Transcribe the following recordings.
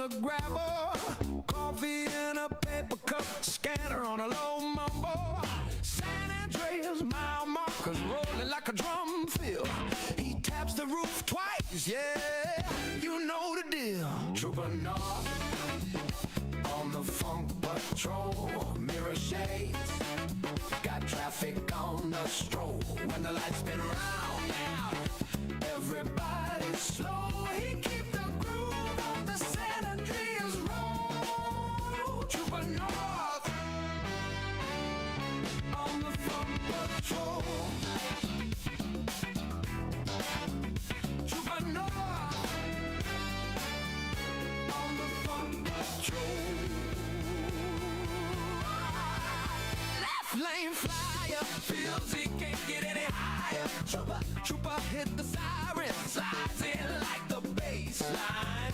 the grabber, coffee in a paper cup, scanner on a low mumbo. San Andreas, mile markers rolling like a drum fill. He taps the roof twice, yeah, you know the deal. Trooper North on the funk patrol, mirror shades, got traffic on the stroll. When the lights spin round now, everybody's slow. He keep the groove on the San Andreas road. Trooper North on the funk patrol. Trooper North on the funk patrol. Left lane flyer feels he can't get any higher. Trooper hit the siren, slides in like the baseline.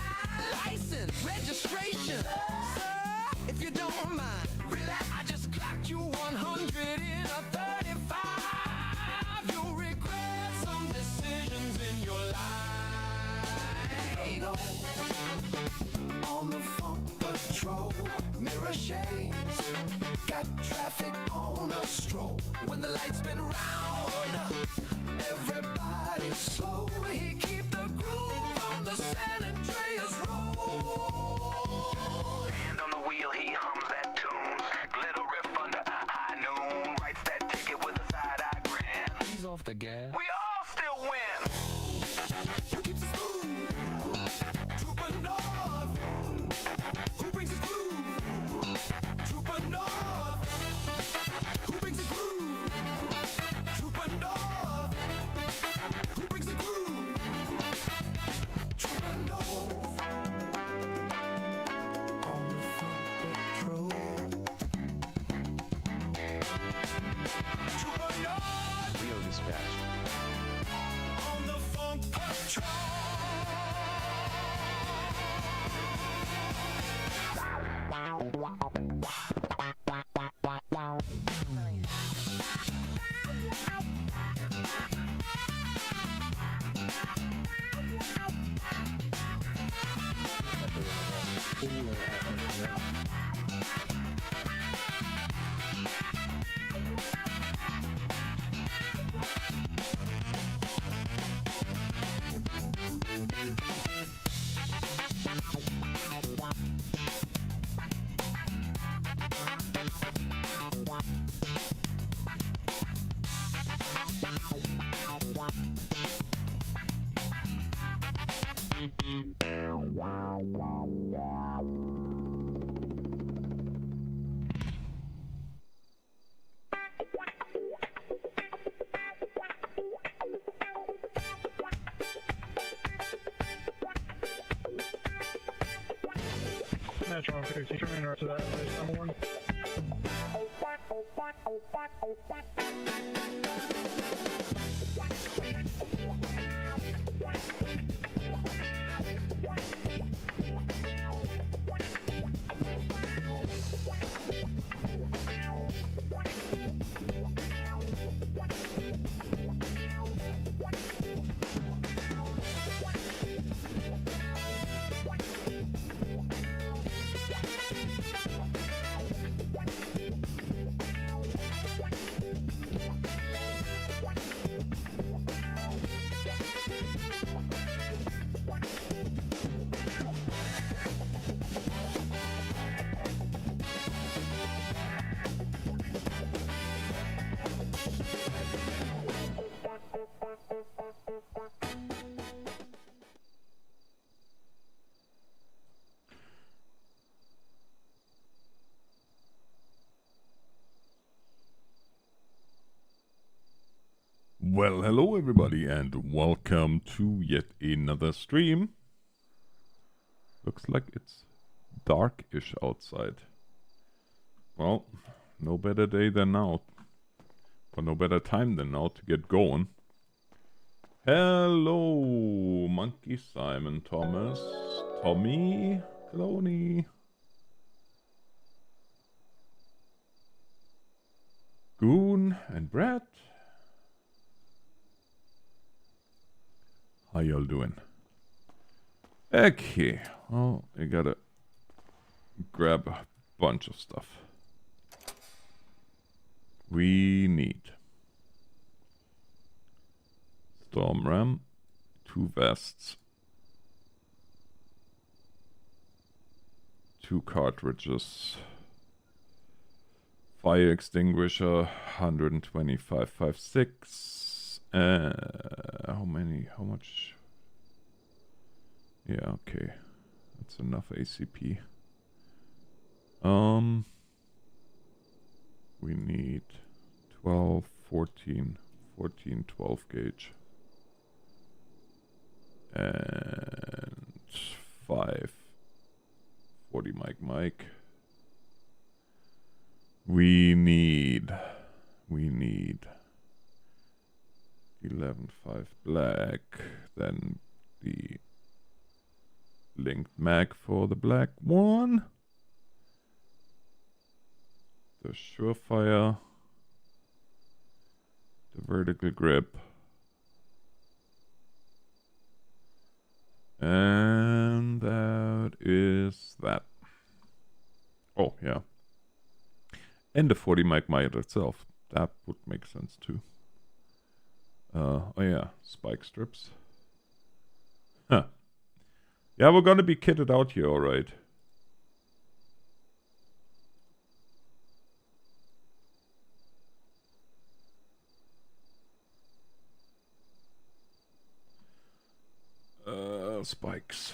License, registration, sir, if you don't mind. Relax, I just clocked you 100 in a 35. You'll regret some decisions in your life. Go on the funk patrol, mirror shades, got traffic on a stroll. When the lights spin round, everybody's slow. He keep the groove on the San Andreas road. Hand on the wheel, he hums that tune. Little riff under high noon. Writes that ticket with a side-eye grin. He's off the gas. We all still win. Who keeps it smooth? Trooper North. Who brings it groove? Trooper North. Who brings it groove? Trooper North. Who brings it groove? Trooper North. On the funk patrol. Trooper North. Wheel dispatch. On the funk patrol. Metro 50, turn north to that, number one. Well, hello everybody and welcome to yet another stream. Looks like it's dark-ish outside. Well, no better day than now. Or no better time than now to get going. Hello, Monkey Simon Thomas, Tommy, Cloney, Goon, and Brett. How y'all doing? Okay, well, I gotta grab a bunch of stuff. We need Storm Ram, 2 vests, 2 cartridges, fire extinguisher, 125.56. How many? How much? Yeah, okay. That's enough ACP. We need 12, 14, 12 gauge. And 5 40 mic. We need 11.5 black, then the linked mag for the black one, the Surefire, the vertical grip, and that is that. Oh yeah, and the 40 mic itself. That would make sense too. Oh yeah, spike strips. Huh. Yeah, we're gonna be kitted out here, alright. Spikes.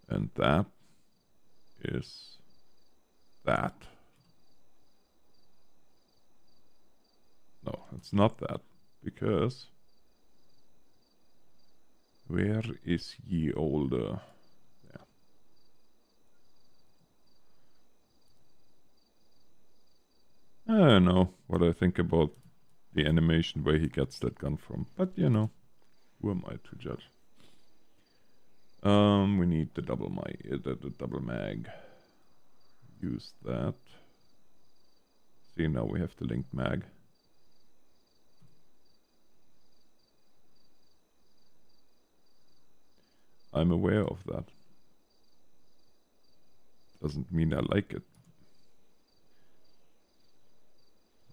And that is that. No, it's not that, because where is ye older? Yeah. I don't know what I think about the animation where he gets that gun from, but you know, who am I to judge? We need the double mag. Use that. See, now we have the linked mag. I'm aware of that. Doesn't mean I like it.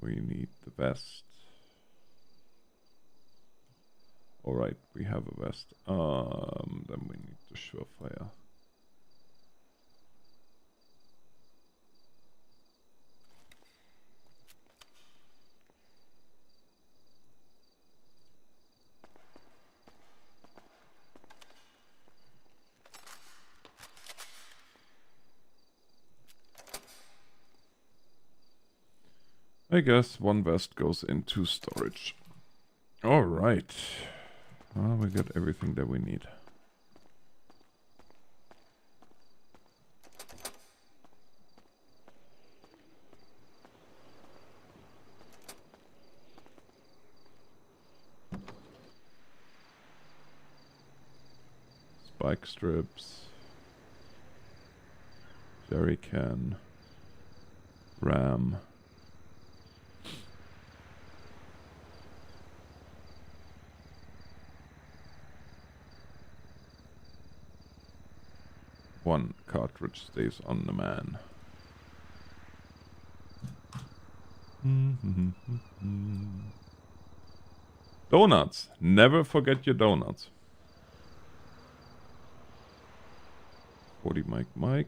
We need the vest. Alright, we have a vest. Then we need the Surefire. I guess one vest goes into storage. Alright. Well, we got everything that we need. Spike strips. Jerry can. Ram. One cartridge stays on the man. Donuts. Never forget your donuts. 40 mic.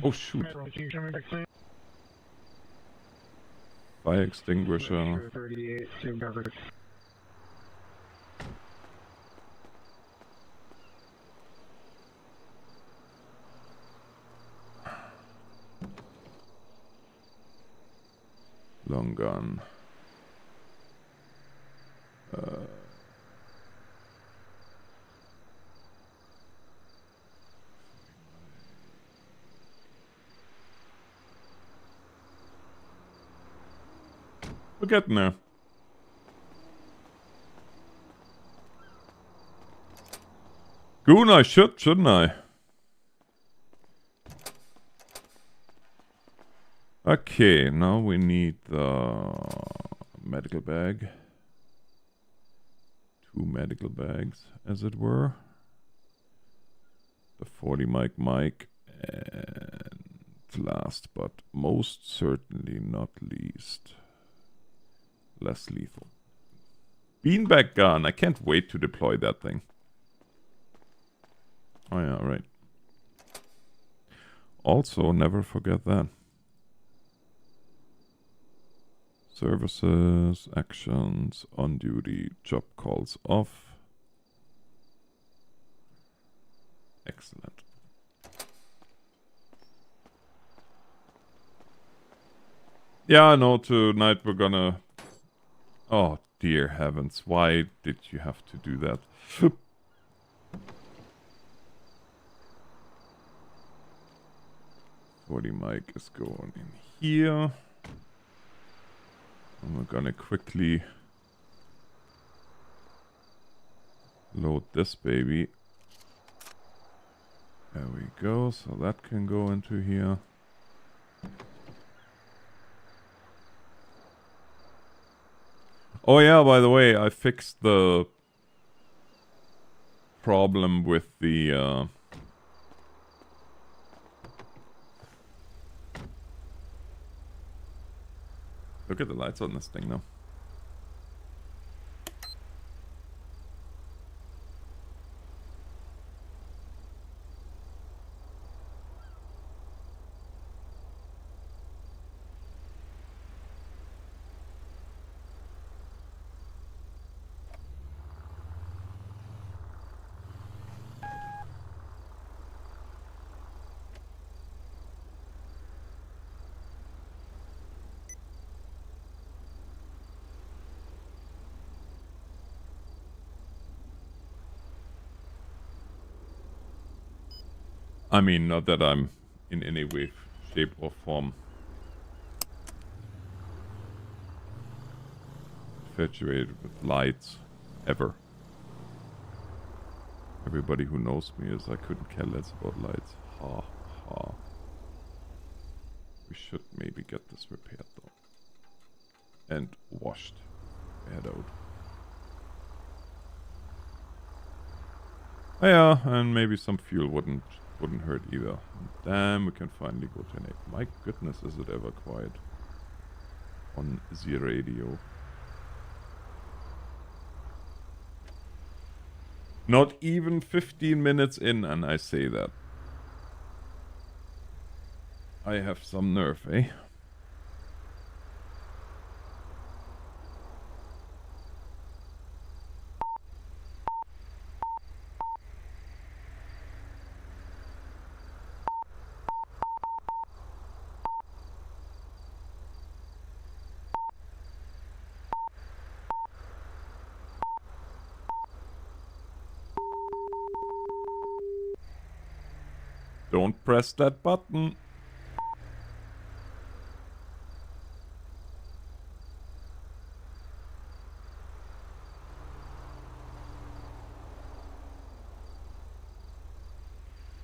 Oh shoot. Fire extinguisher. 38, Long gun. We're getting there. Goon, I shouldn't I? Okay, now we need the medical bag. 2 medical bags, as it were. The 40 mic, and last but most certainly not least, less lethal. Beanbag gun. I can't wait to deploy that thing. Oh yeah, right. Also, never forget that. Services, actions, on duty, job calls off. Excellent. Yeah, I know tonight we're gonna... Oh, dear heavens. Why did you have to do that? 40 mic is going in here. And we're gonna quickly load this baby. There we go. So that can go into here. Oh yeah, by the way, I fixed the problem with the look at the lights on this thing now. I mean, not that I'm in any way, shape or form infatuated with lights, ever. Everybody who knows me is I couldn't care less about lights. Ha ha. We should maybe get this repaired though. And washed. Aired out. Oh, yeah, and maybe some fuel wouldn't hurt either. Damn, we can finally go to an 8. My goodness, is it ever quiet on the radio. Not even 15 minutes in and I say that. I have some nerve, eh? Don't press that button.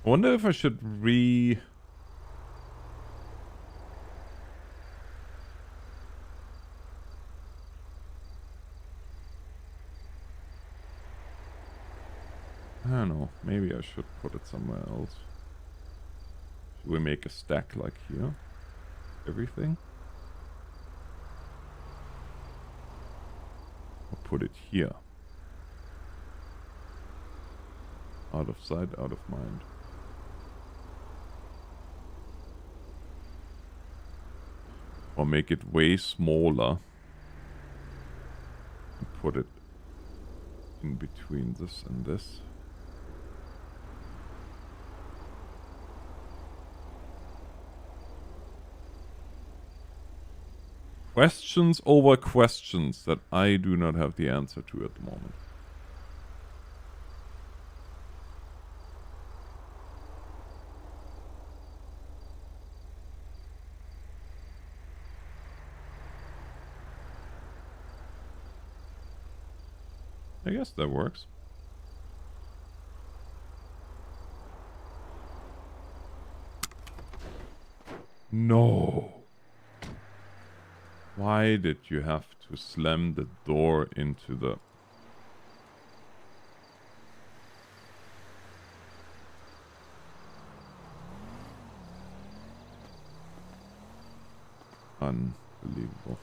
I wonder if I should I don't know, maybe I should put it somewhere else. Should we make a stack like here? Everything? Or put it here? Out of sight, out of mind. Or make it way smaller and put it in between this and this. Questions over questions that I do not have the answer to at the moment. I guess that works. No. Why did you have to slam the door into the... Unbelievable.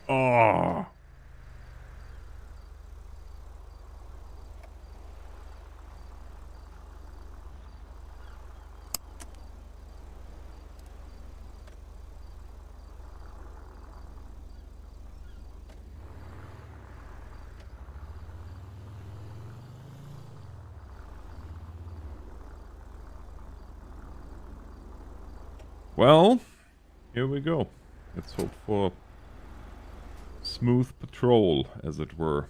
Oh. Well, here we go. Let's hope for smooth patrol, as it were.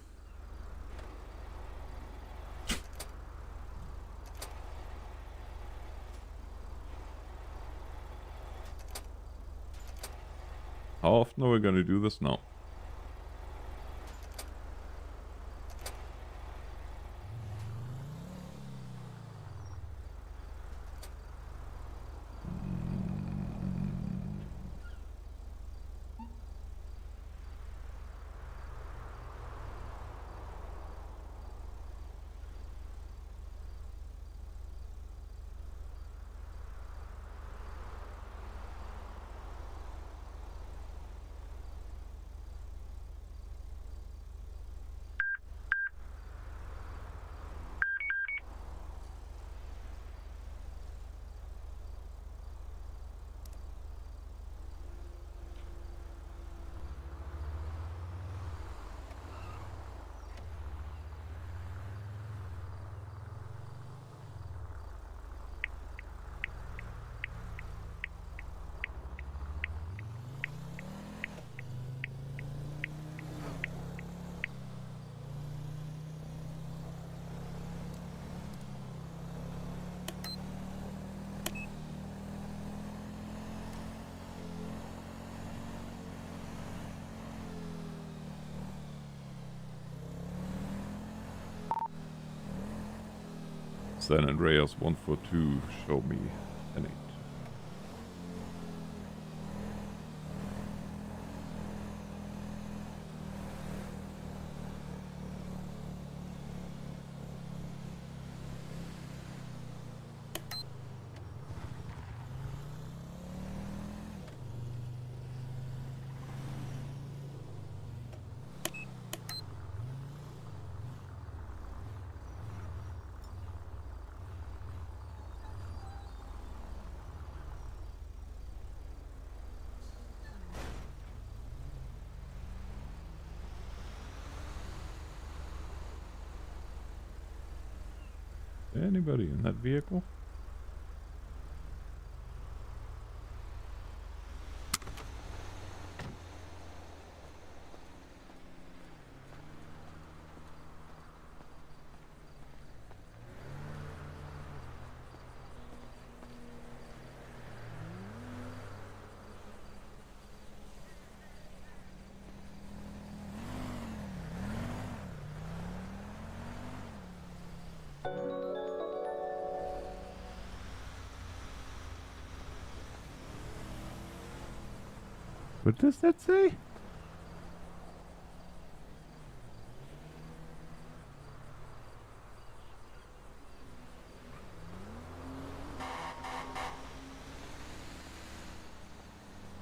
How often are we gonna do this now? San Andreas 142, show me an 8. Anybody in that vehicle? What does that say?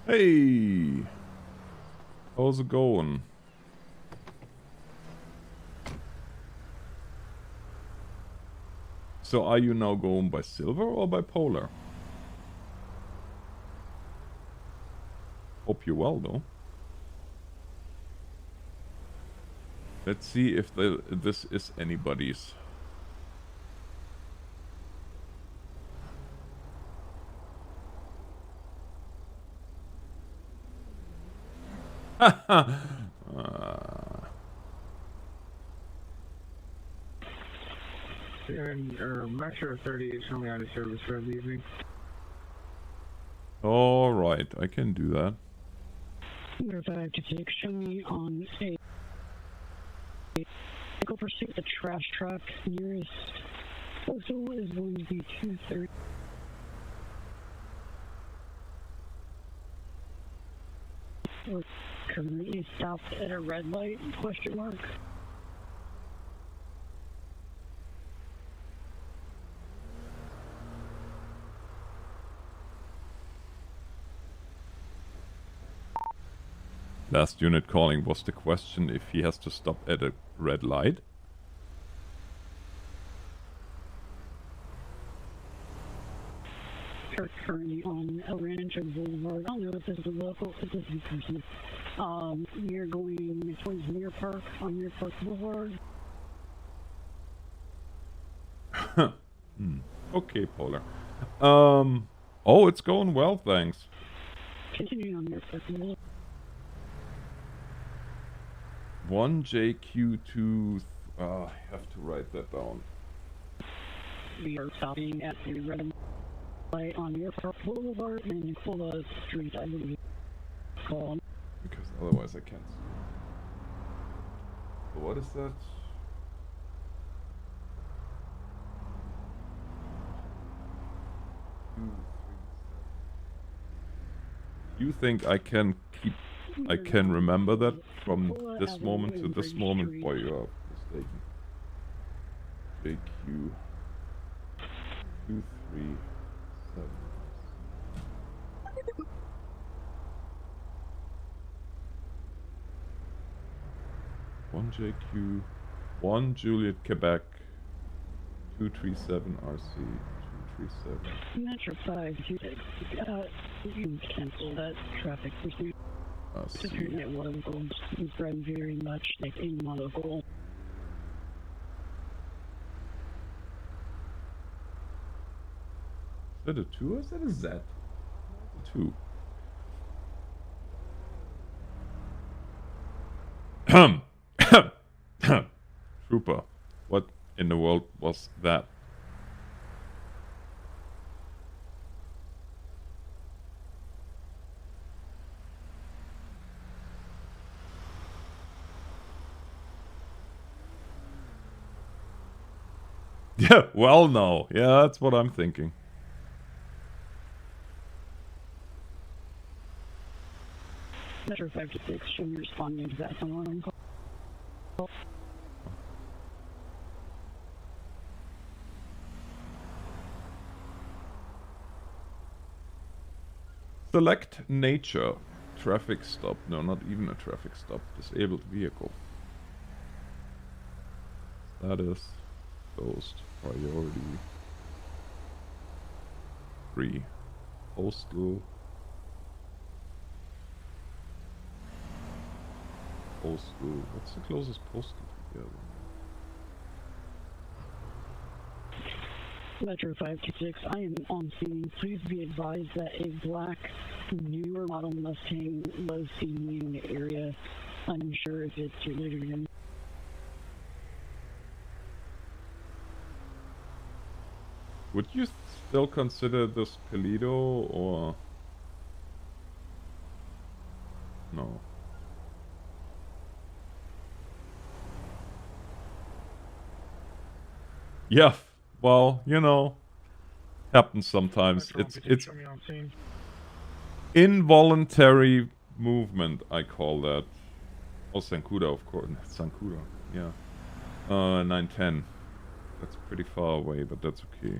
Hey! How's it going? So are you now going by silver or by polar? Hope you're well though. Let's see if this is anybody's. Metro 30 is coming out of service for the evening. Alright, I can do that. Number 526, show me on a vehicle pursuit the trash truck. Nearest postal is going to be 230. We're currently stopped at a red light, question mark. Last unit calling was the question if he has to stop at a red light. We're currently on El Rancho Boulevard. I don't know if this is a local, if this is in person. We're going towards Mirror Park on Mirror Park Boulevard. Okay, Polar. Oh, it's going well, thanks. Continuing on Mirror Park Boulevard. 1JQ2... I have to write that down. We are stopping at the red light on Mirror Park Boulevard and Nicola Street, I believe. Call. Because otherwise I can't see. So what is that? You think I can remember that from this moment to this moment? Boy, you are mistaken. JQ 237. 1JQ 1 Juliet Quebec 237 RC 237. Metro 526. You can cancel that traffic pursuit. Considering it was spread very much like in local. Is that a 2 or is that a Z? A 2. Trooper, what in the world was that? Yeah, well, no. Yeah, that's what I'm thinking. Metro 526, show me responding to that someone call. Select nature. Traffic stop. No, not even a traffic stop. Disabled vehicle. Status. Ghost. Priority. 3. Postal. Postal. What's the closest postal together? Metro 526, I am on scene. Please be advised that a black newer model Mustang was seen in the area. Unsure if it's related to. Would you still consider this Pelido or no? Yeah, well, you know, happens sometimes. It's Show me on scene. involuntary movement, I call that. Oh, Sankuda, of course. Sankuda, yeah. 910. That's pretty far away, but that's okay.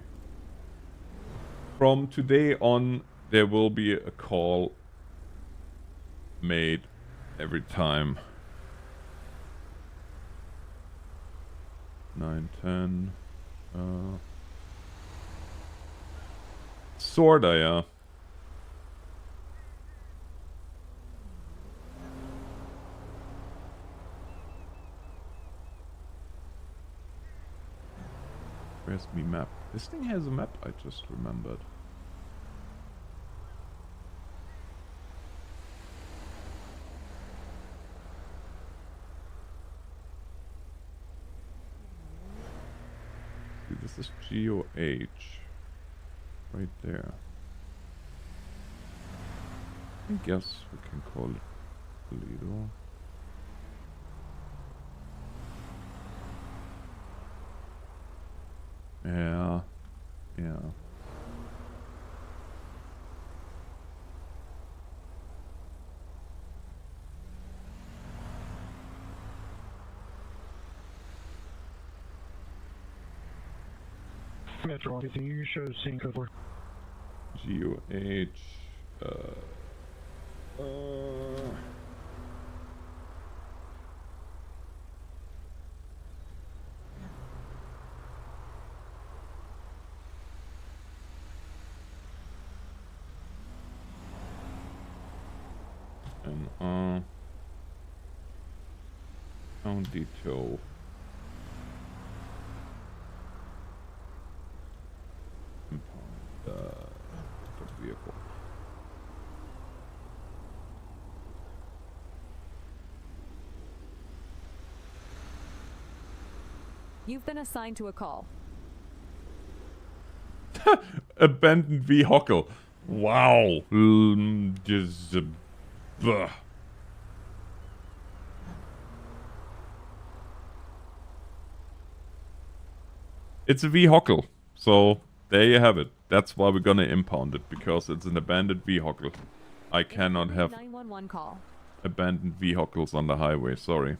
From today on, there will be a call made every time. 910. Sorta, yeah. Where's me map? This thing has a map, I just remembered. See, this is GOH. Right there. I guess we can call it Toledo. Yeah, yeah. Metro 150, you show scene code 4. GOH. Uh, and on detail. Vehicle. You've been assigned to a call. Abandoned vehicle. Wow. Just, it's a vehicle. So there you have it. That's why we're gonna impound it, because it's an abandoned vehicle. I cannot have 911 call. abandoned vehicles on the highway, sorry.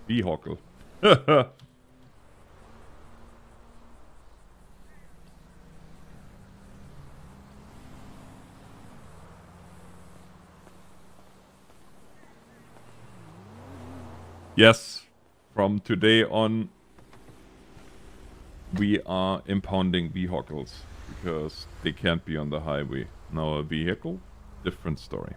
Vehicle. Yes, from today on, we are impounding vehicles because they can't be on the highway. Now a vehicle, different story.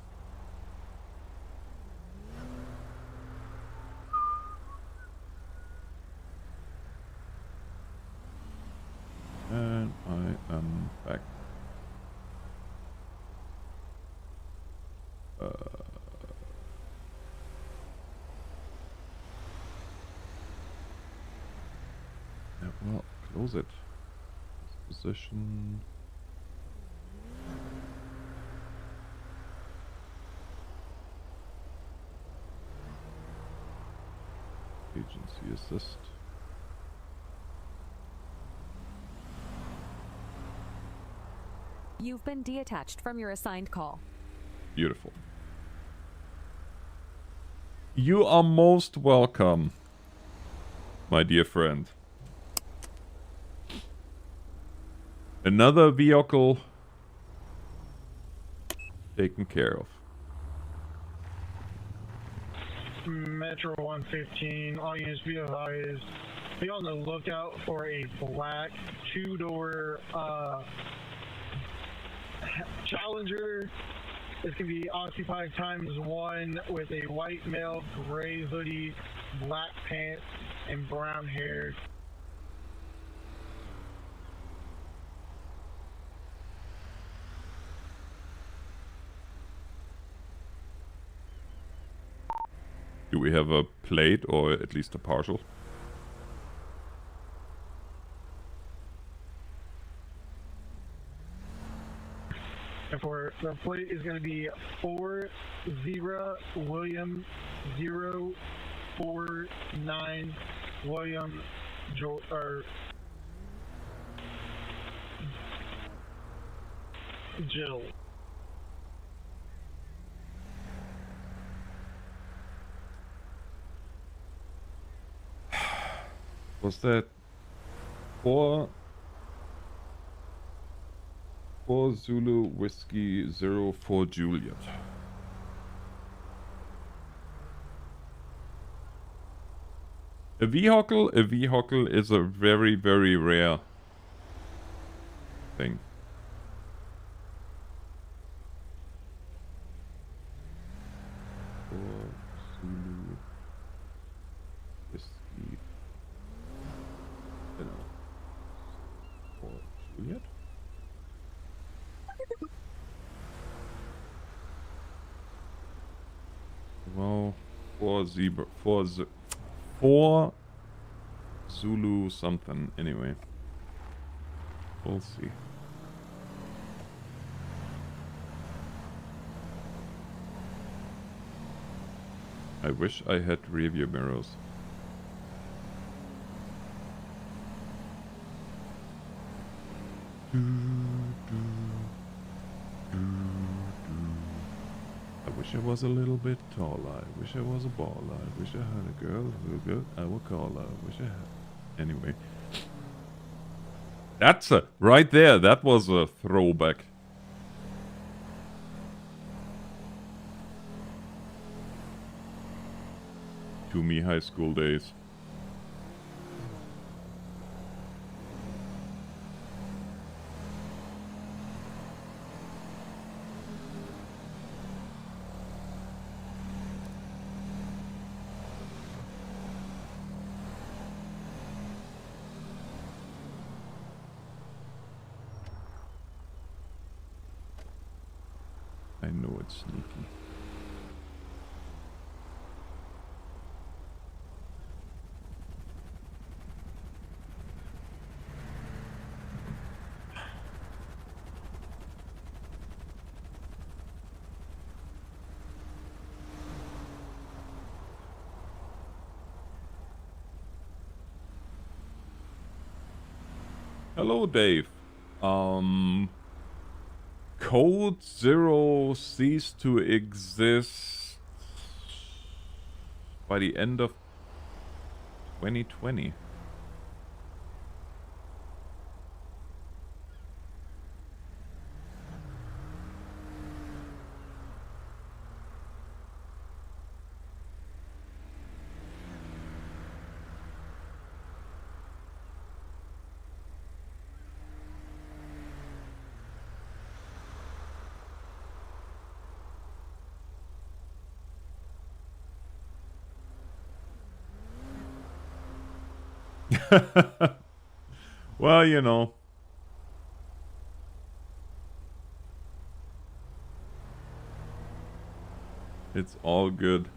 And I am back. Yeah, well, close it. Position. Agency assist. You've been detached from your assigned call. Beautiful. You are most welcome, my dear friend. Another vehicle taken care of. Metro 115, all units be advised. Be on the lookout for a black two-door Challenger. This can be occupied ×1 with a white male, gray hoodie, black pants, and brown hair. Do we have a plate or at least a partial? And for the plate is going to be 40 William 049 William Jill. Was that 4 Zulu Whiskey 04 Juliet? A vehicle is a very, very rare thing. Zulu Whiskey 4 Zulu something. Anyway, we'll see. I wish I had rear view mirrors. I wish I was a little bit taller. I wish I was a baller. I wish I had a girl who good. I would call her. I wish I had. Anyway. That's a... Right there. That was a throwback. To me high school days. I know it's sneaky. Hello, Dave. Code Zero ceased to exist by the end of 2020. Well, you know. It's all good.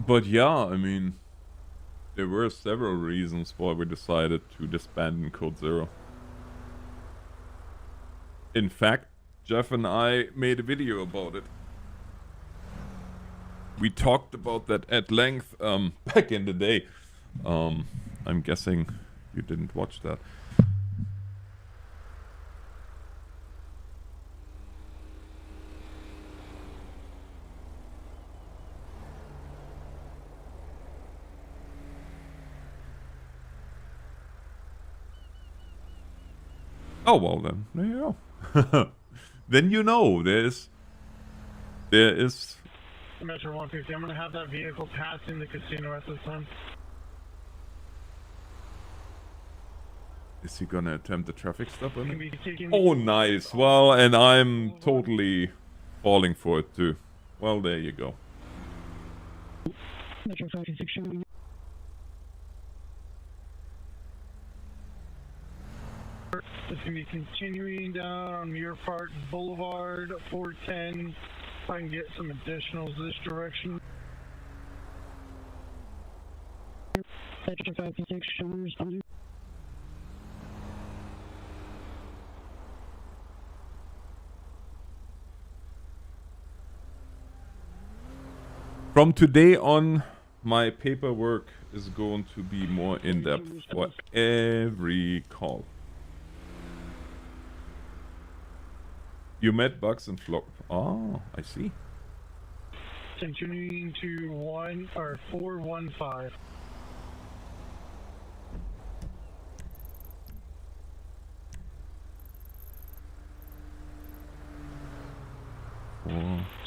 But yeah, I mean, there were several reasons why we decided to disband in Code Zero. In fact, Jeff and I made a video about it. We talked about that at length back in the day. I'm guessing you didn't watch that. Oh, well then, there you go. Then you know, there is... Metro 150, I'm gonna have that vehicle passing the casino at this time. Is he gonna attempt the traffic stop on it? Taking... Oh, nice. Well, and I'm totally falling for it too. Well, there you go. Metro 56 showing. It's gonna be continuing down on Muir Park Boulevard, 410. If I can get some additionals this direction. Metro 56 showing responding. From today on, my paperwork is going to be more in-depth for every call. You met Bugs and Flo. Oh, I see. Continuing to 415.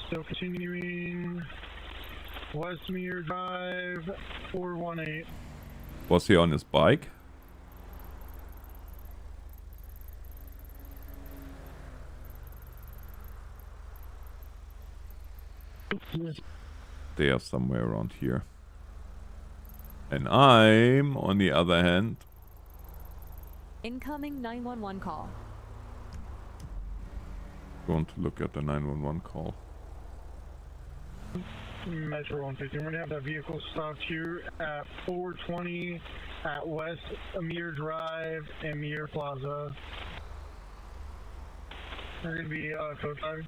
Still continuing Westmere Drive, 418. Was he on his bike? they are somewhere around here. And I'm, on the other hand, Incoming 911 call. going to look at the 911 call. Metro 150. We're gonna have that vehicle stopped here at 420 at West Amir Drive, Amir Plaza. We're gonna be code 5.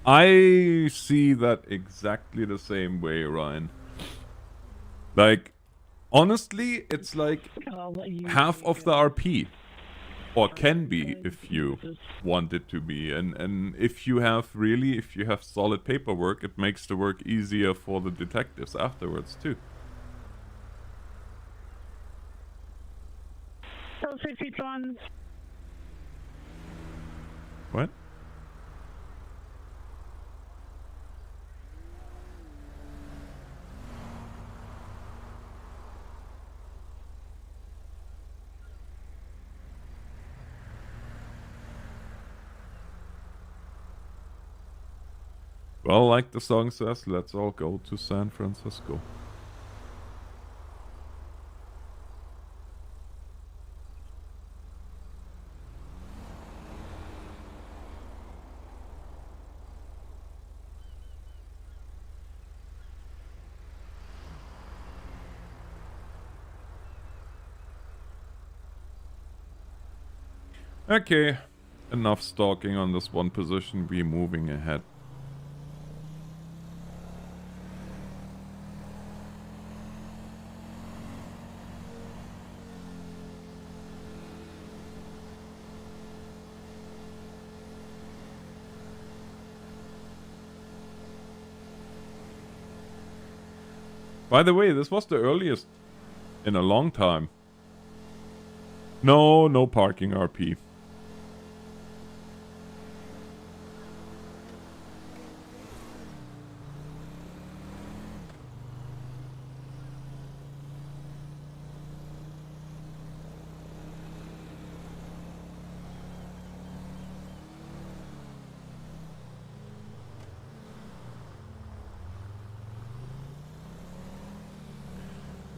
I see that exactly the same way, Ryan. Like, honestly, it's like I'll let you half of the RP. Or can be, uh, if you this- want it to be. And if you have solid paperwork, it makes the work easier for the detectives afterwards, too. So 61. What? Well, like the song says, let's all go to San Francisco. Okay, enough stalking on this one position, we're moving ahead. By the way, this was the earliest in a long time. No parking RP.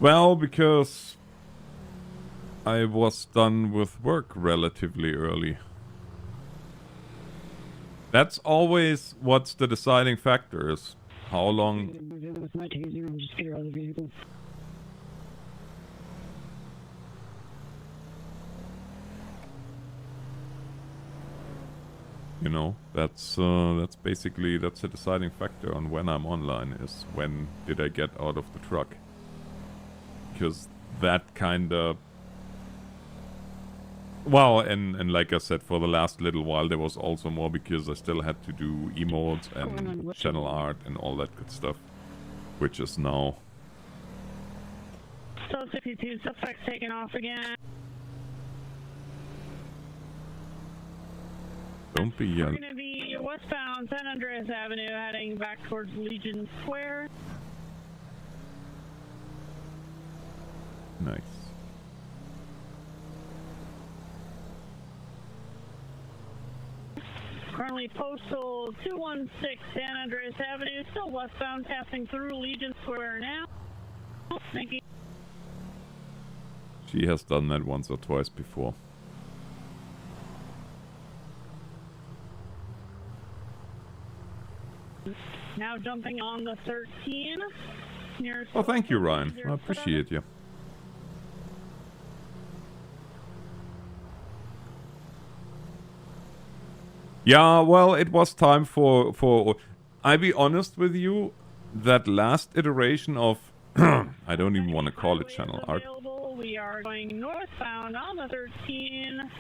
Well, because I was done with work relatively early. That's always what's the deciding factor is how long. With my taser and just get her out of the vehicle. You know, that's basically the deciding factor on when I'm online is when did I get out of the truck. Because that kinda... Well, and like I said, for the last little while there was also more because I still had to do emotes and channel art and all that good stuff. Which is now... So 62, suspects taking off again. Don't be We're yelling. going to be westbound San Andreas Avenue heading back towards Legion Square. Nice. Currently postal 216 San Andreas Avenue, still westbound, passing through Legion Square now. Thank you. She has done that once or twice before. Now jumping on the 13. Near Oh, thank you, Ryan. I appreciate you. Yeah, well, it was time for... I'll be honest with you, that last iteration of... I don't even want to call it channel art. We are going northbound on the 13.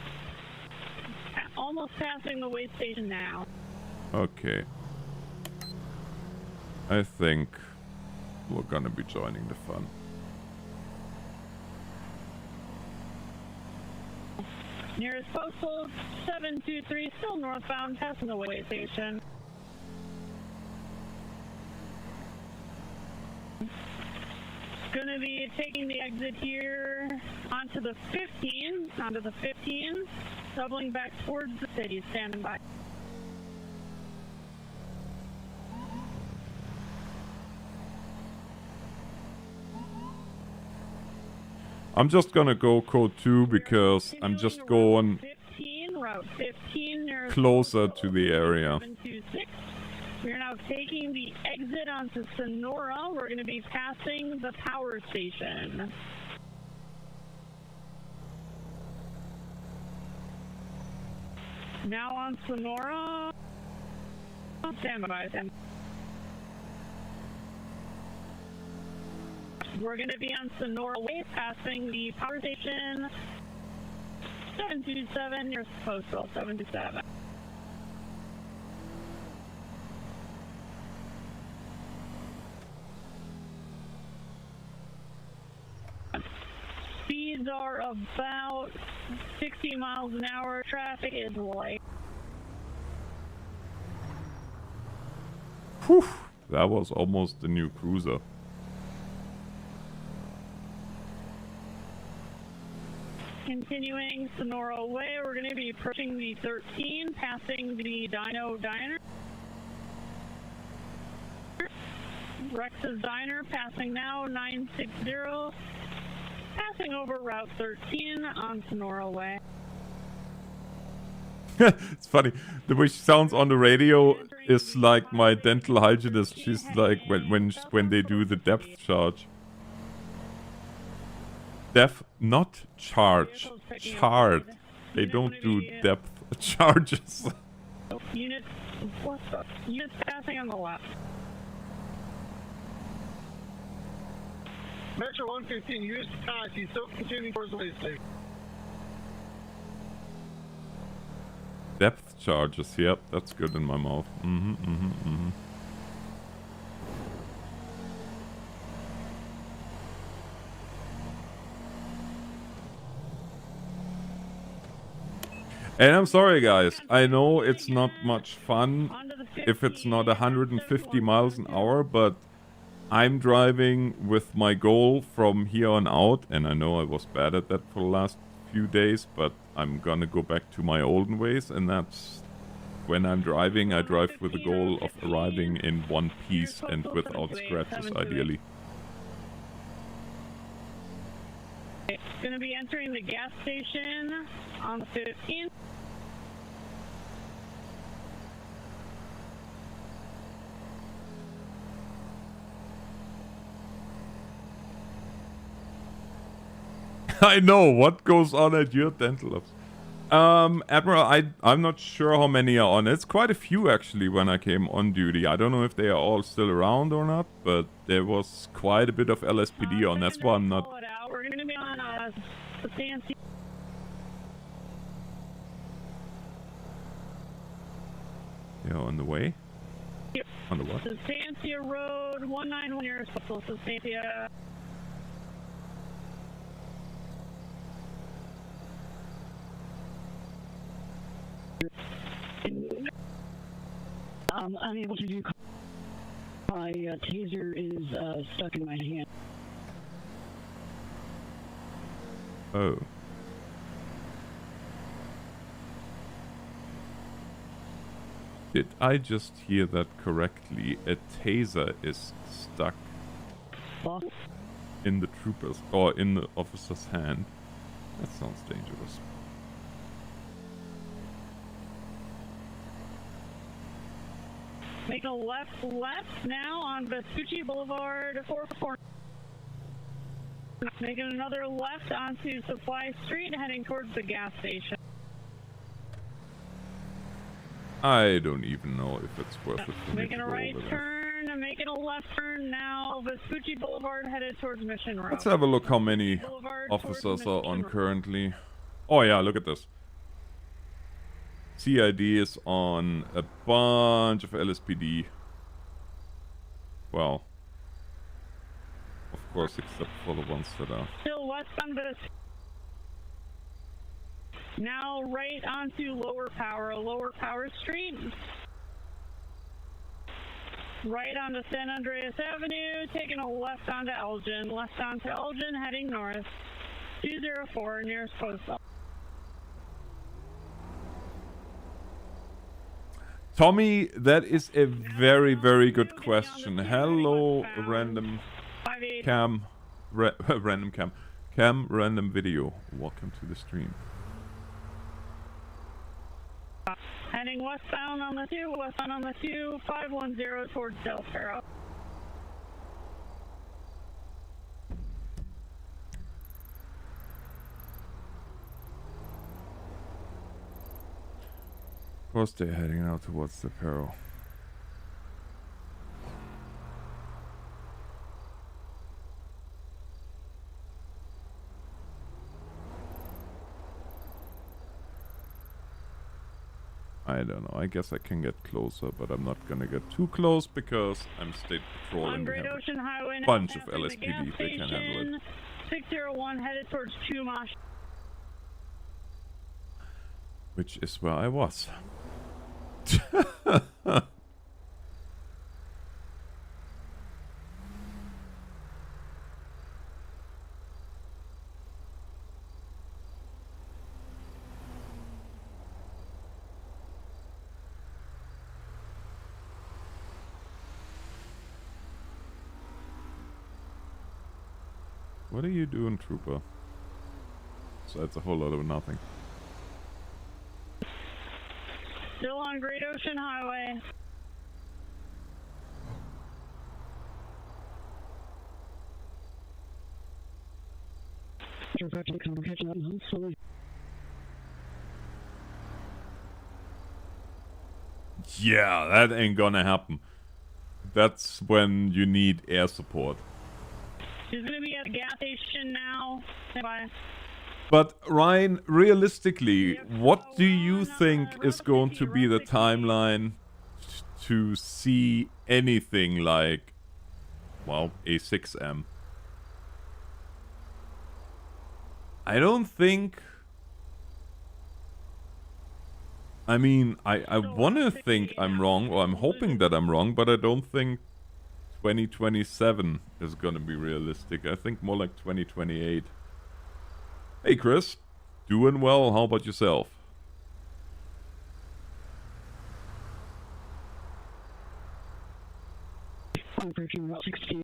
Almost passing the way station now. Okay. I think we're gonna be joining the fun. Nearest postal 723, still northbound, passing the way station. Gonna be taking the exit here onto the 15, doubling back towards the city, standing by. I'm just gonna go code 2 because I'm just going 15, Route 15 near closer to the area. 726. We're now taking the exit onto Sonora. We're going to be passing the power station. Now on Sonora. Stand by. We're going to be on Sonora Way, passing the power station. 727, you're postal 727. Speeds are about 60 miles an hour. Traffic is light. Whew, that was almost the new cruiser. Continuing Sonora Way, we're going to be approaching the 13, passing the Dino Diner. Rex's Diner, passing now 960. Passing over Route 13 on Sonora Way. It's funny. The way she sounds on the radio is like my dental hygienist. She's like when they do the depth charge. Depth, not charge. Chart. They don't do depth charges. Units, what's up? Units passing on the left. Metro 115, use taxi, still continuing towards the way station. Depth charges, yep, that's good in my mouth. And I'm sorry guys, I know it's not much fun if it's not 150 miles an hour, but I'm driving with my goal from here on out, and I know I was bad at that for the last few days, but I'm gonna go back to my olden ways, and that's when I'm driving, I drive with the goal of arriving in one piece and without scratches, ideally. Going to be entering the gas station on the 15th. I know what goes on at your dental office. Admiral, I'm not sure how many are on. It's quite a few actually when I came on duty. I don't know if they are all still around or not, but there was quite a bit of LSPD on. That's why I'm not. We're going to be on Substantia. Yeah, on the way? Yep. On the what? Substantia Road, 191 near Substantia. Unable to do. My taser is stuck in my hand. Oh. Did I just hear that correctly? A taser is stuck in the trooper's or in the officer's hand. That sounds dangerous. Make a left now on Vespucci Boulevard 444. Making another left onto Supply Street, heading towards the gas station. I don't even know if it's worth it for me Making to a go right over there. turn, making a left turn now, Vespucci Boulevard headed towards Mission Road. Let's have a look how many Boulevard officers towards are on Mission Road. currently. Oh yeah, look at this. CID is on a bunch of LSPD. Well, of course, except for the ones that are. Still westbound Vespucci. Now right onto Lower Power Street. Right onto San Andreas Avenue, taking a left onto Elgin. Left onto Elgin, heading north. 204, nearest postal. Tommy, that is a very, very good question. Hello, random cam. Random cam. Cam random video. Welcome to the stream. Heading westbound on the 2, 510 towards Del Perro. Of course they're heading out towards the Perro. I don't know. I guess I can get closer, but I'm not gonna get too close because I'm state patrol On and we Great have Ocean Highway, a bunch of passing the gas LSPD if they can handle it. 601 headed towards Chumash. Which is where I was. What are you doing, trooper? So that's a whole lot of nothing. Still on Great Ocean Highway. Yeah, that ain't gonna happen. That's when you need air support. She's gonna be at the gas station now. Bye. But Ryan, realistically, what do you think is going to be the timeline to see anything like, well, a 6M? I don't think... I mean, I want to think I'm wrong, or I'm hoping that I'm wrong, but I don't think 2027 is going to be realistic. I think more like 2028. Hey Chris, doing well, how about yourself? I'm approaching Route 16.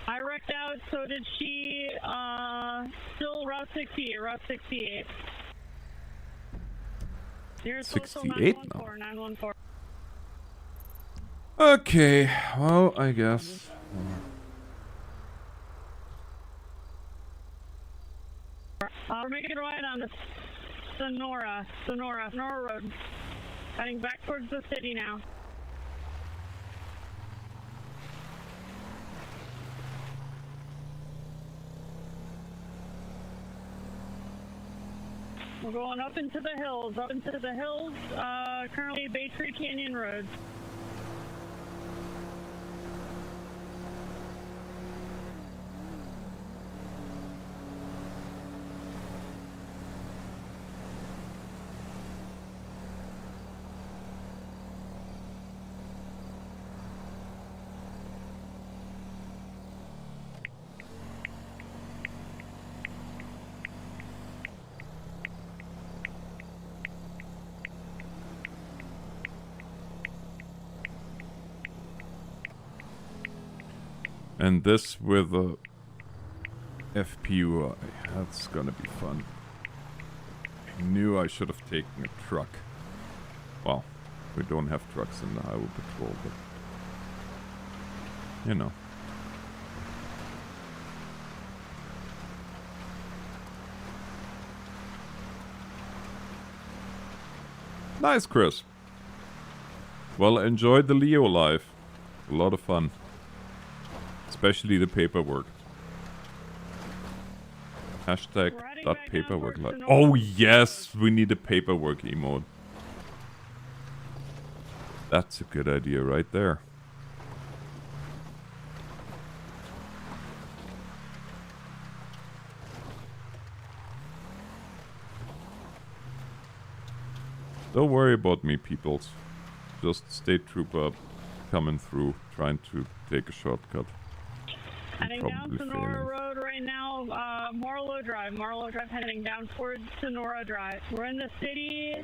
I wrecked out, so did she. Still Route 68, Route 68. 68 now. 914. Okay, well, I guess. We're making a right on the Sonora Road. Heading back towards the city now. We're going up into the hills, currently Bay Tree Canyon Road. And this with a FPUI. That's gonna be fun. I knew I should have taken a truck. Well, we don't have trucks in the highway patrol, but... you know. Nice, Chris. Well, enjoyed the Leo live. A lot of fun. Especially the paperwork. Hashtag that paperwork live. Oh yes, we need a paperwork emote. That's a good idea right there. Don't worry about me, peoples. Just state trooper coming through, trying to take a shortcut. Heading down Sonora Road right now, Marlow Drive heading down towards Sonora Drive. We're in the city.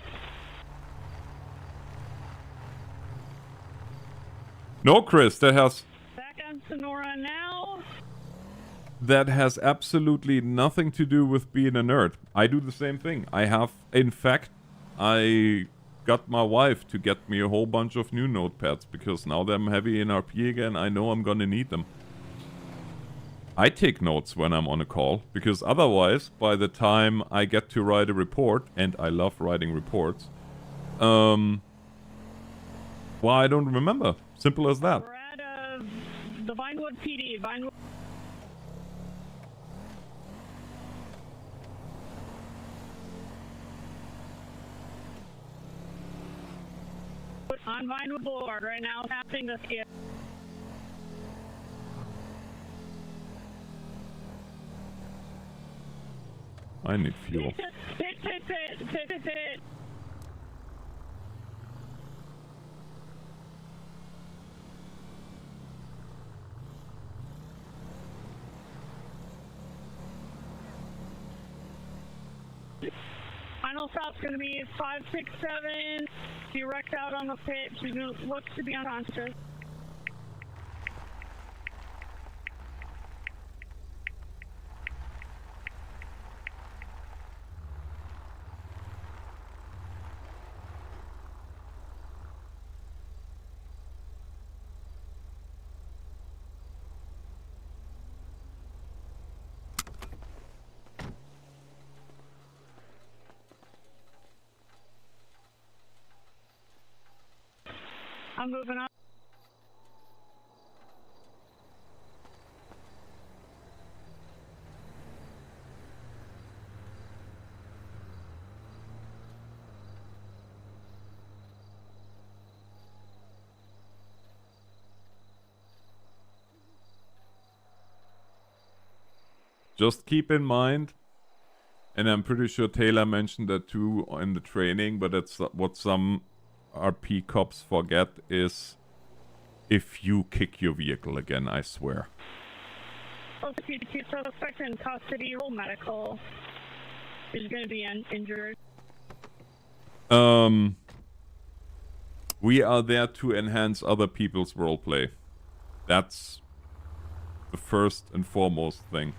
No, Chris, Back on Sonora now. that has absolutely nothing to do with being a nerd. I do the same thing. In fact, I got my wife to get me a whole bunch of new notepads because now that I'm heavy in RP again, I know I'm gonna need them. I take notes when I'm on a call, because otherwise, by the time I get to write a report, and I love writing reports, well, I don't remember. Simple as that. We're at the Vinewood PD. Vinewood. On Vinewood Boulevard right now, passing the skid. I need fuel. Pit. Final stop's going to be 567. She wrecked out on the pit. She looks to be unconscious. I'm moving up. Just keep in mind, and I'm pretty sure Taylor mentioned that too in the training, but it's what some RP cops forget is if you kick your vehicle again, I swear. Suspect in custody, roll medical. Is going to be injured. We are there to enhance other people's roleplay. That's the first and foremost thing.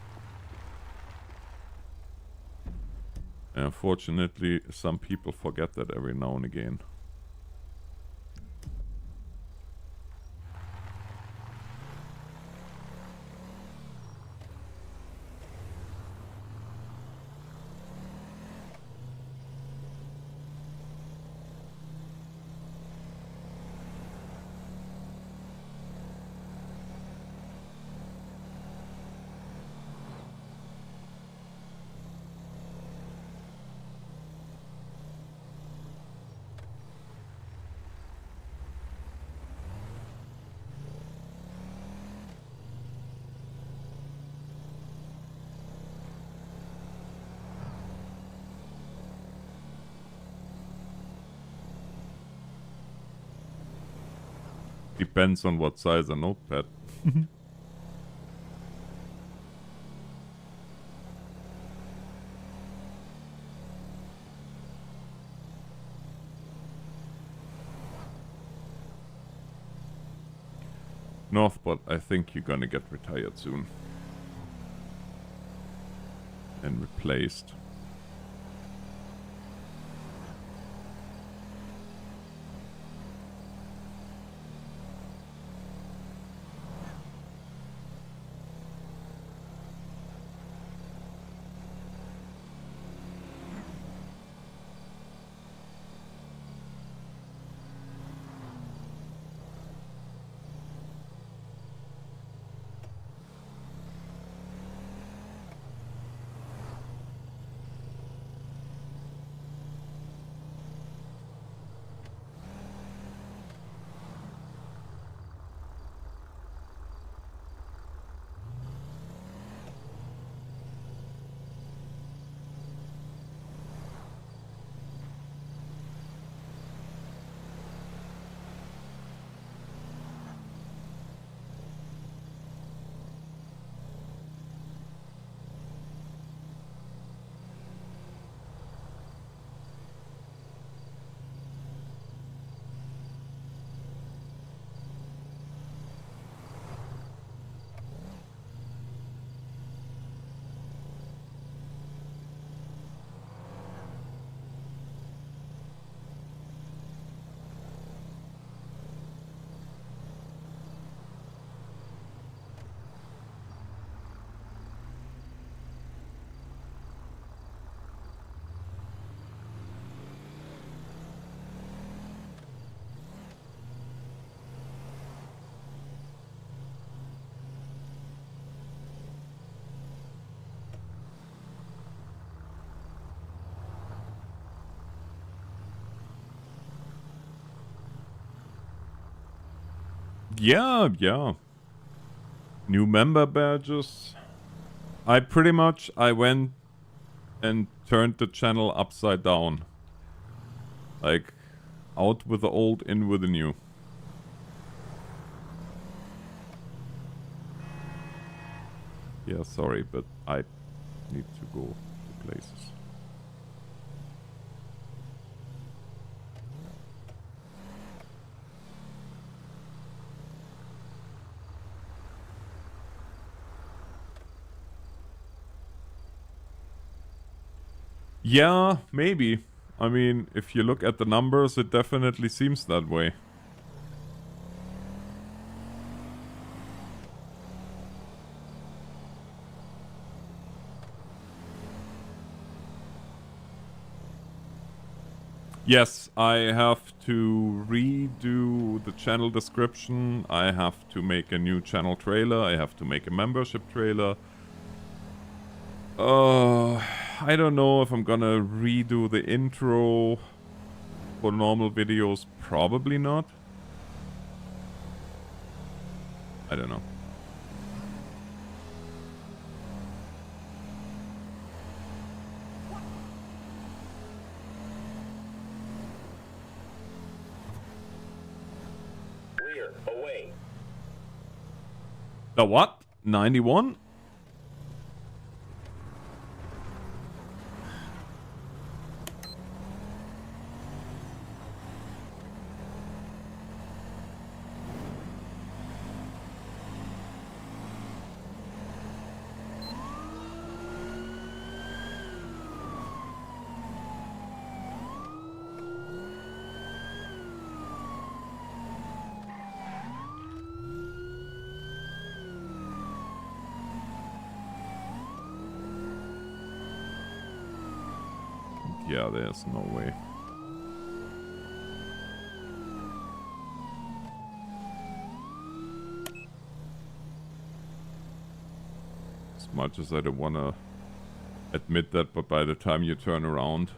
And unfortunately, some people forget that every now and again. Depends on what size a notepad. Northbot, I think you're gonna get retired soon. And replaced. Yeah, yeah. New member badges. I went and turned the channel upside down. Like, out with the old, in with the new. Yeah, sorry, but I need to go to places. Yeah, maybe. I mean, if you look at the numbers, it definitely seems that way. Yes, I have to redo the channel description. I have to make a new channel trailer. I have to make a membership trailer. I don't know if I'm gonna redo the intro for normal videos. Probably not. I don't know. Rear, away. The what? 91? Yeah, there's no way. As much as I don't want to admit that, but by the time you turn around...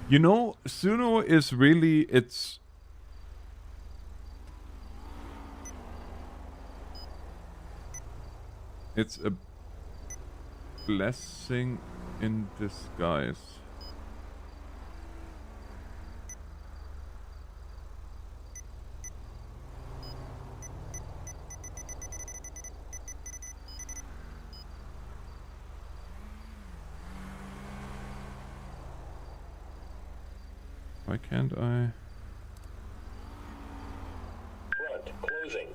You know, Suno is really, it's a blessing in disguise. Why can't I? Front, closing.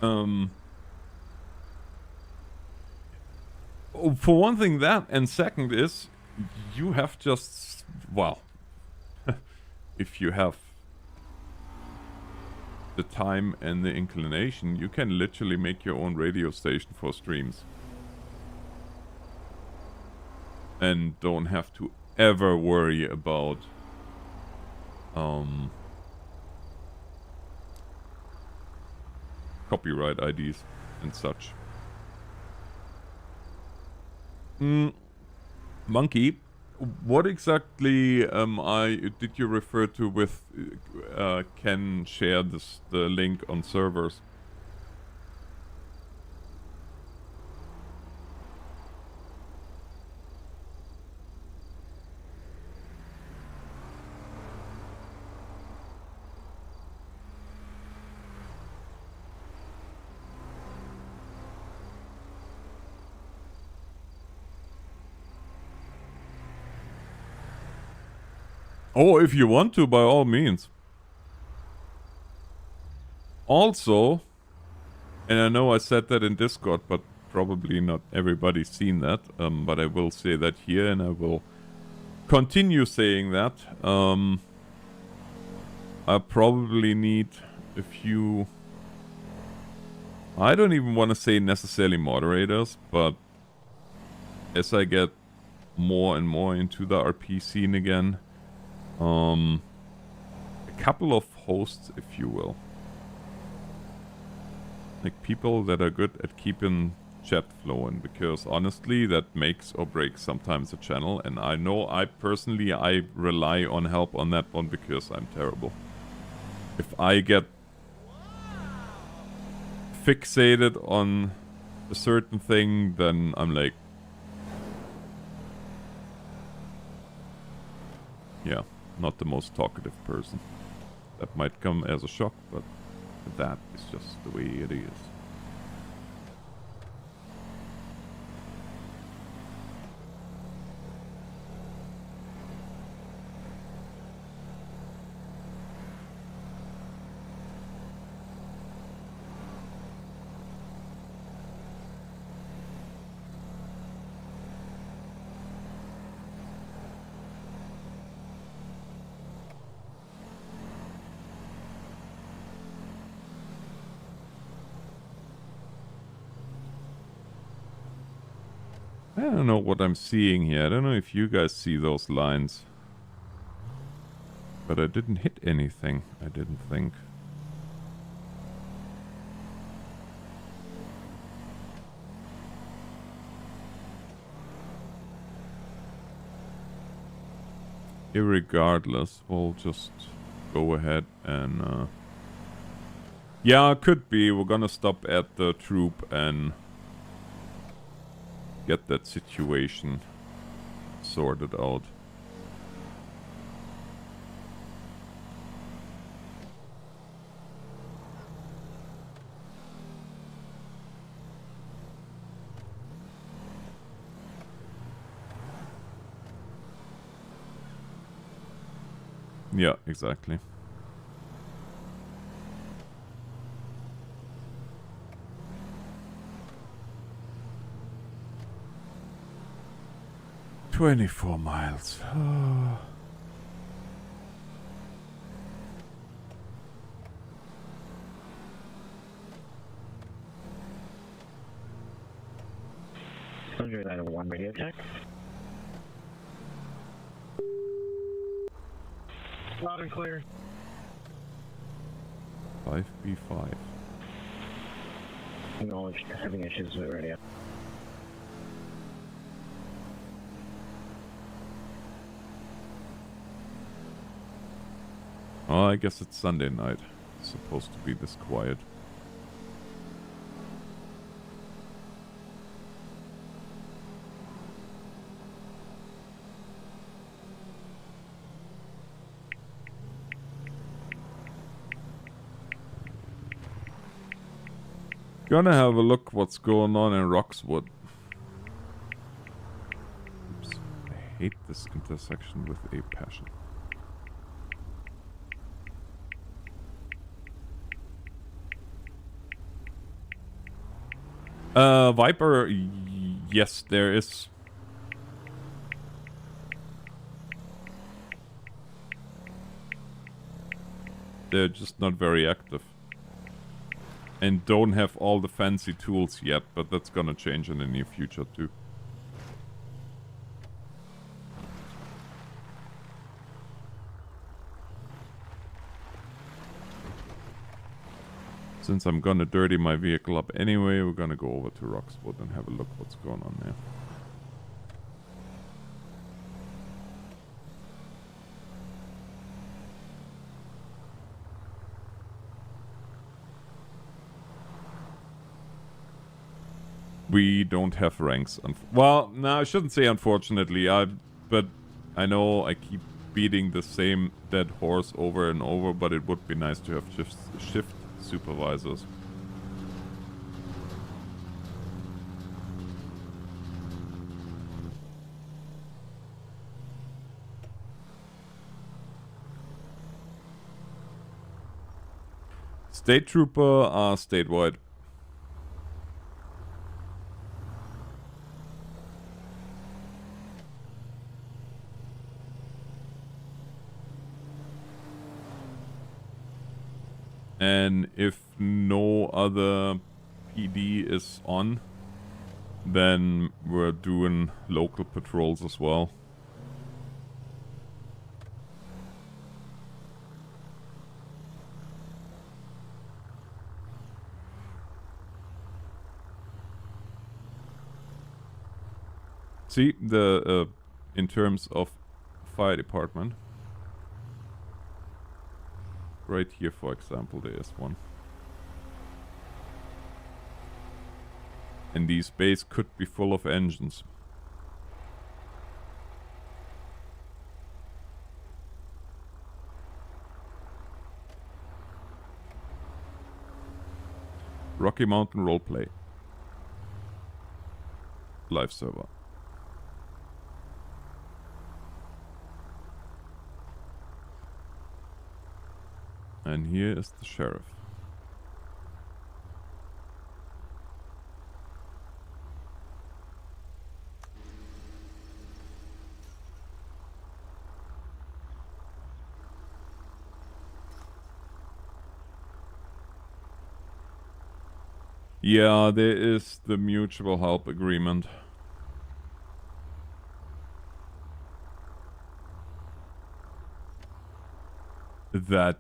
Oh, for one thing that, and second is, you have just, well, if you have the time and the inclination, you can literally make your own radio station for streams. And don't have to ever worry about copyright IDs and such. Monkey, what exactly did you refer to with can share the link on servers? Oh, if you want to, by all means. Also, and I know I said that in Discord, but probably not everybody's seen that, but I will say that here, and I will continue saying that, I probably need a few... I don't even want to say necessarily moderators, but as I get more and more into the RP scene again, a couple of hosts, if you will. Like people that are good at keeping chat flowing, because honestly that makes or breaks sometimes a channel, and I know I rely on help on that one because I'm terrible. If I get fixated on a certain thing, then I'm like, yeah, not the most talkative person. That might come as a shock, but that is just the way it is. I don't know what I'm seeing here. I don't know if you guys see those lines. But I didn't hit anything, I didn't think. Irregardless, we'll just go ahead and... yeah, could be. We're gonna stop at the troop and... get that situation sorted out. Yeah, exactly. "24 miles. Oh. One radio check. Loud and clear. 5B5. Acknowledged having issues with radio. Oh, I guess it's Sunday night. It's supposed to be this quiet. Gonna have a look what's going on in Roxwood. Oops. I hate this intersection with a passion. Viper, yes, there is. They're just not very active. And don't have all the fancy tools yet, but that's gonna change in the near future too. Since I'm gonna dirty my vehicle up anyway, we're gonna go over to Roxwood and have a look what's going on there. We don't have ranks. Well, no, I shouldn't say unfortunately. But I know I keep beating the same dead horse over and over, but it would be nice to have shift supervisors. State Trooper are statewide. And if no other PD is on, then we're doing local patrols as well. See, the in terms of fire department, right here, for example, there is one. And these bays could be full of engines. Rocky Mountain Roleplay. Live server. And here is the sheriff. Yeah, there is the mutual help agreement. That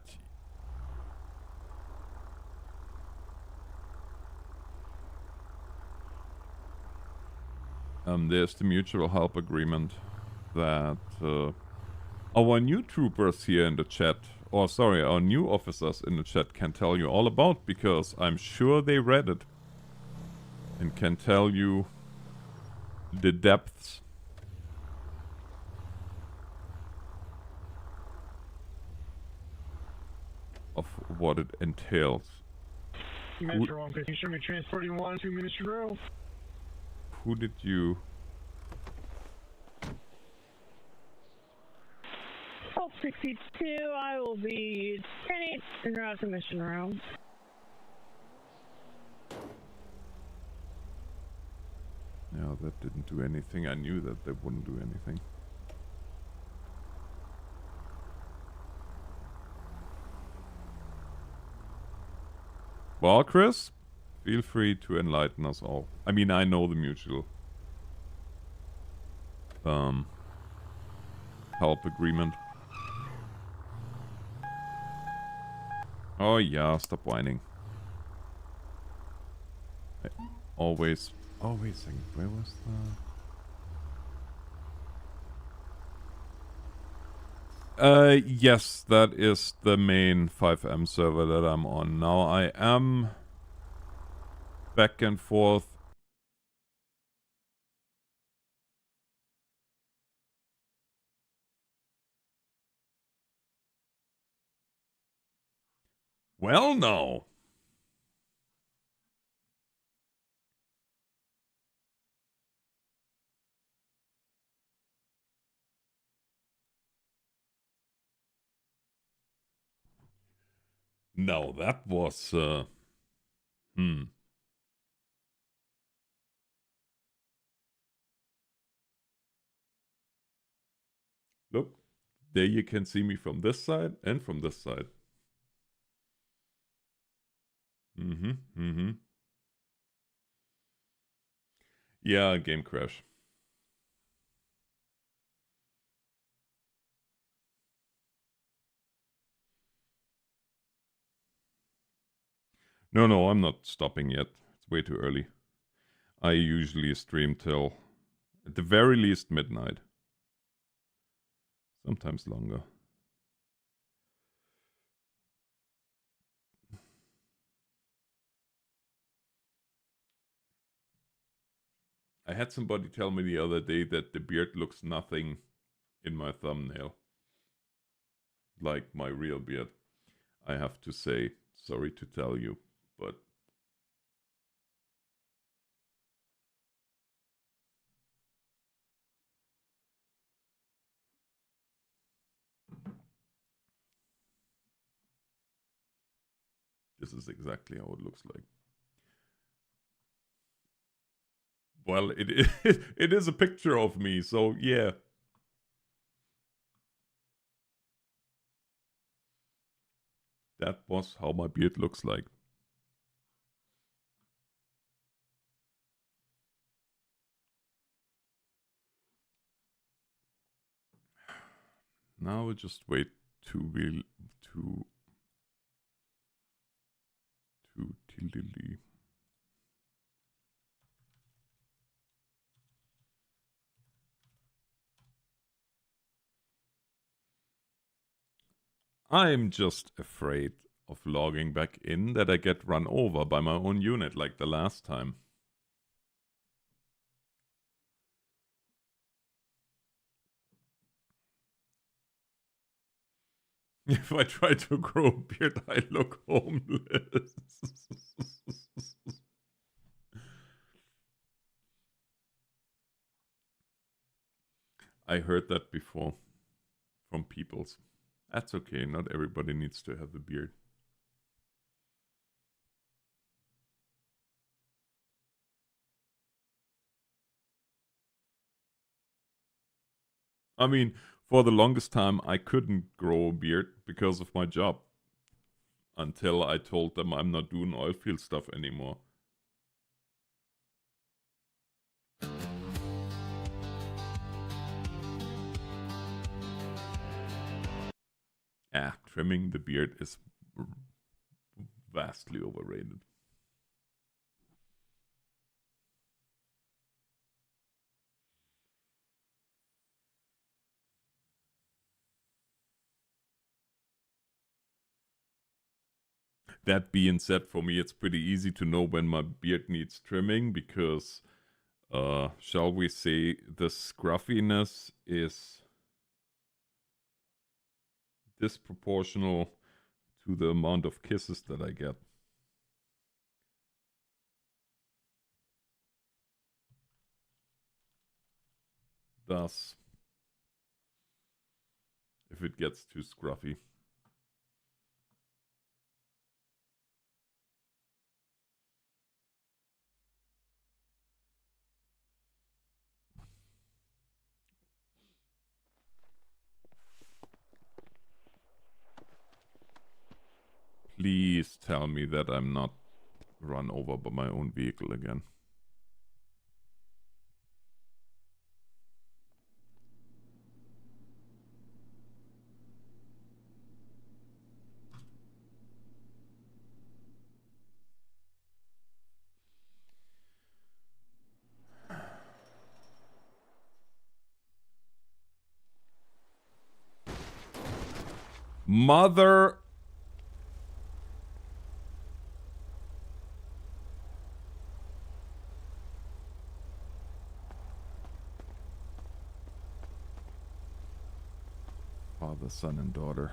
there's the mutual help agreement that our new troopers here in the chat, or sorry, our new officers in the chat can tell you all about, because I'm sure they read it and can tell you the depths. Of what it entails. Metro 150, show me transporting 1, 2 minutes to go. Who did you... Oh, 62, I will be 10-8 and out the mission room. Yeah, that didn't do anything. I knew that they wouldn't do anything. Well, Chris, feel free to enlighten us all. I mean, I know the mutual help agreement. Oh yeah, stop whining. I always... Oh, wait a second. Where was that? Yes, that is the main 5M server that I'm on now. I am back and forth. Well, no. No, that was, Look, there you can see me from this side and from this side. Yeah, game crash. No, I'm not stopping yet. It's way too early. I usually stream till, at the very least, midnight. Sometimes longer. I had somebody tell me the other day that the beard looks nothing in my thumbnail. Like my real beard. I have to say, sorry to tell you, but... this is exactly how it looks like. Well, it is a picture of me, so yeah. That was how my beard looks like. Now we'll just wait to tilly. I'm just afraid of logging back in that I get run over by my own unit like the last time. If I try to grow a beard, I look homeless. I heard that before from peoples. That's okay, not everybody needs to have a beard. I mean, for the longest time, I couldn't grow a beard because of my job. Until I told them I'm not doing oil field stuff anymore. Trimming the beard is vastly overrated. That being said, for me, it's pretty easy to know when my beard needs trimming because, shall we say, the scruffiness is disproportional to the amount of kisses that I get. Thus, if it gets too scruffy. Please tell me that I'm not run over by my own vehicle again. Mother... Father, son, and daughter.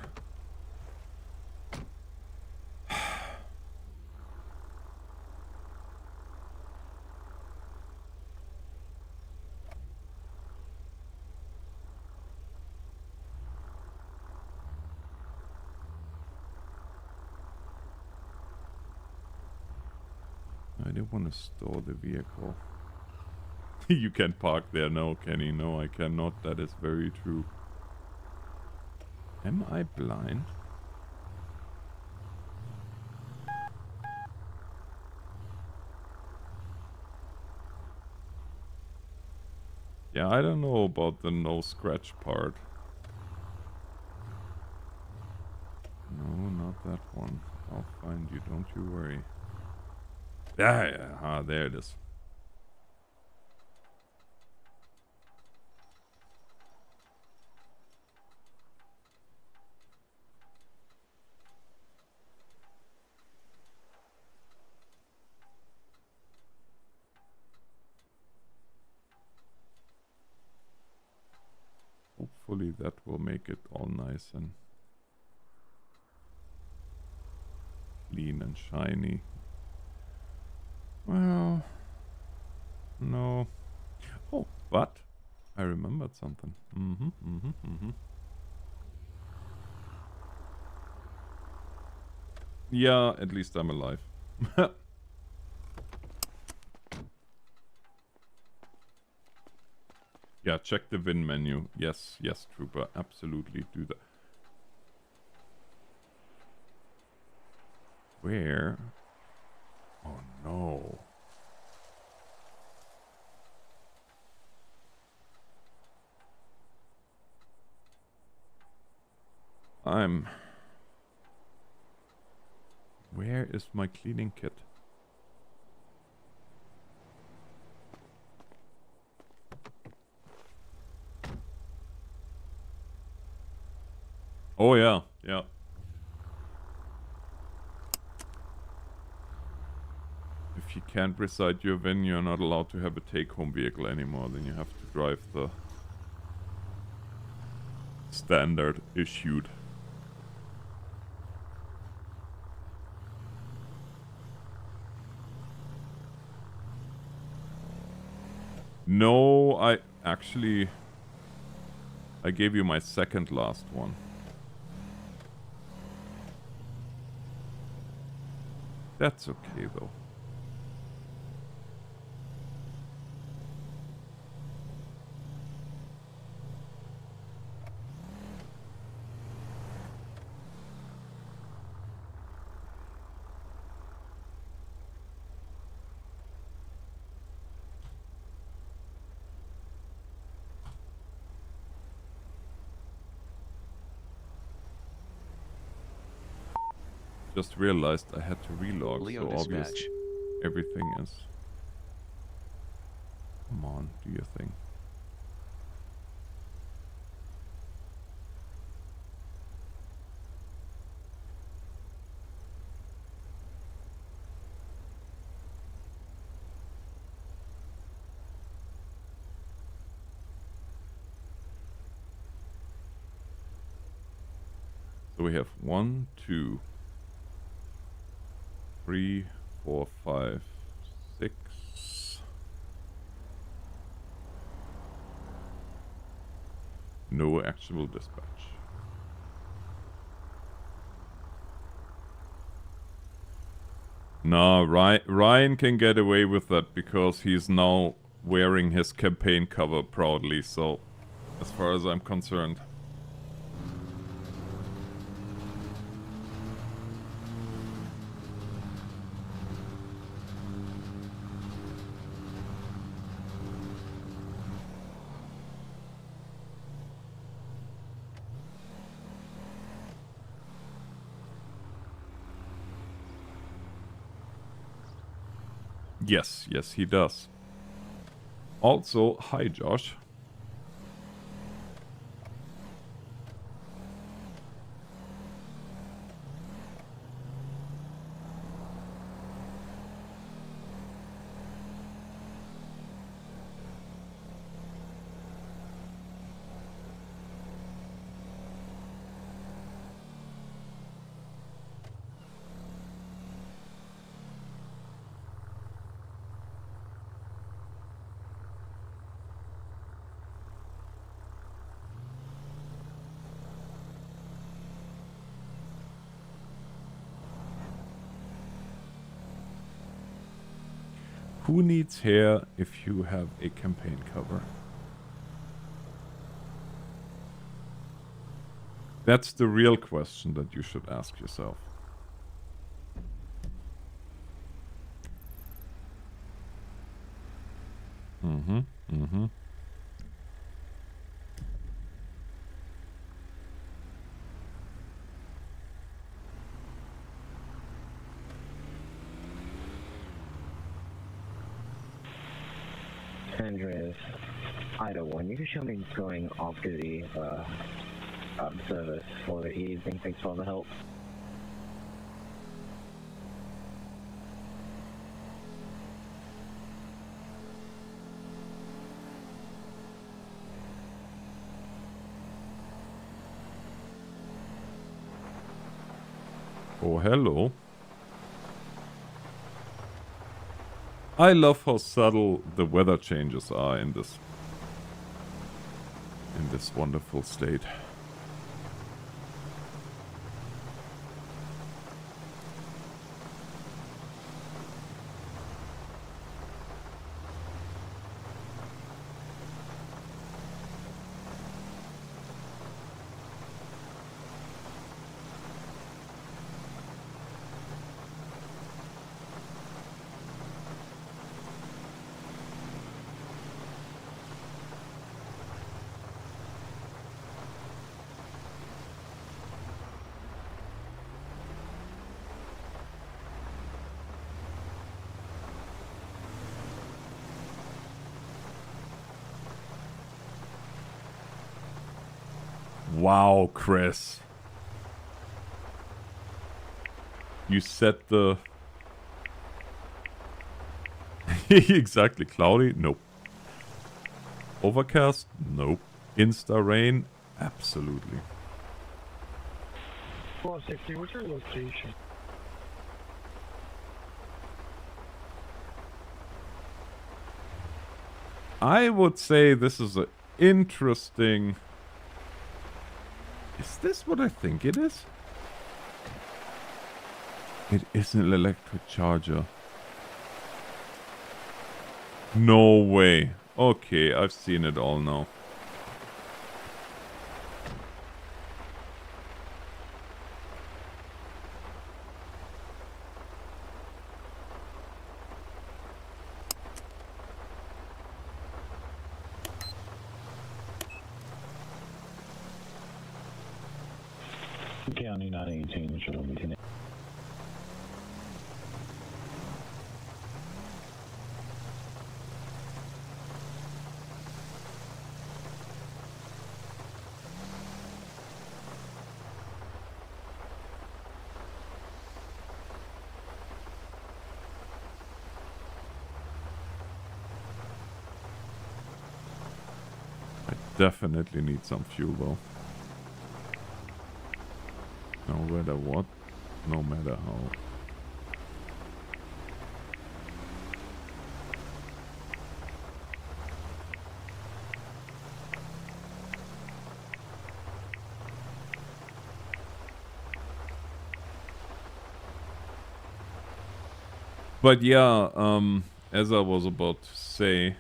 I didn't want to store the vehicle. You can park there. No, Kenny. No, I cannot. That is very true. Am I blind? Yeah, I don't know about the no scratch part. No, not that one. I'll find you, don't you worry. Yeah, there it is. Hopefully that will make it all nice and clean and shiny. Well, no. Oh, but I remembered something. Yeah, at least I'm alive. Yeah, check the VIN menu. Yes, yes, Trooper. Absolutely do that. Where? Oh no. Where is my cleaning kit? Oh yeah, yeah. If you can't reside your van, you're not allowed to have a take-home vehicle anymore. Then you have to drive the standard issued. No, I gave you my second last one. That's okay though. Just realized I had to relog, Leo so dispatch. obviously everything is... Come on, do your thing. So we have 1, 2, 3, 4, 5, 6. No actual dispatch. No, Ryan can get away with that because he's now wearing his campaign cover proudly, so as far as I'm concerned. Yes, yes, he does. Also, hi, Josh. Who needs hair if you have a campaign cover? That's the real question that you should ask yourself. Mm-hmm, mm-hmm. San Andreas, Ida 1, you can show me going off duty service for the evening. Thanks for all the help. Oh, hello. I love how subtle the weather changes are in this wonderful state. Wow, Chris. You set the... Exactly. Cloudy? Nope. Overcast? Nope. Insta rain? Absolutely. 1260, what's your location? I would say this is an interesting... Is this what I think it is? It is an electric charger. No way. Okay, I've seen it all now. County 918, should only be I definitely need some fuel though. No matter what, no matter how. But yeah, as I was about to say,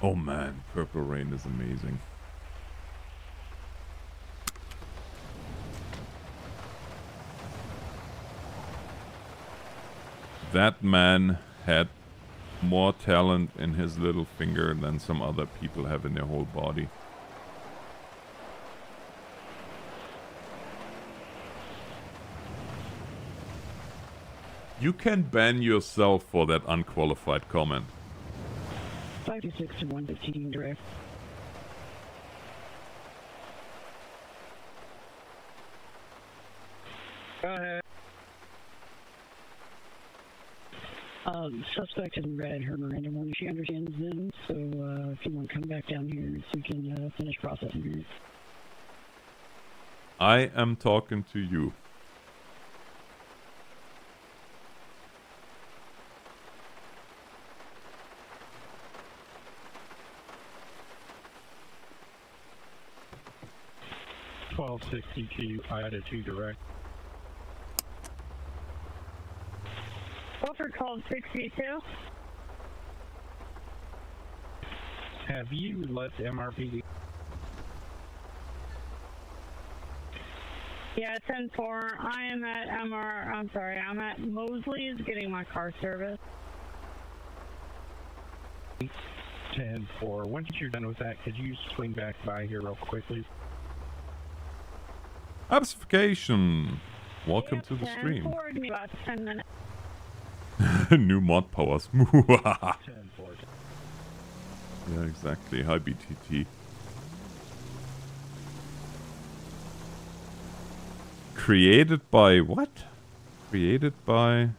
oh man, Purple Rain is amazing. That man had more talent in his little finger than some other people have in their whole body. You can ban yourself for that unqualified comment. 526 to 115 direct. Go ahead. Suspect in red, her Miranda warning. She understands them, so if you want to come back down here, so we can finish processing here. I am talking to you. I had a 2 direct. Wilford called 62. Have you left MRPD? Yeah, 10-4. I am at I'm at Mosley's getting my car service. 10-4. Once you're done with that, could you swing back by here real quickly? Obfuscation. Welcome Yep, to the 10-4, stream. give me about 10 minutes. New mod powers. 10-4. Yeah, exactly. Hi, BTT. Created by what? Created by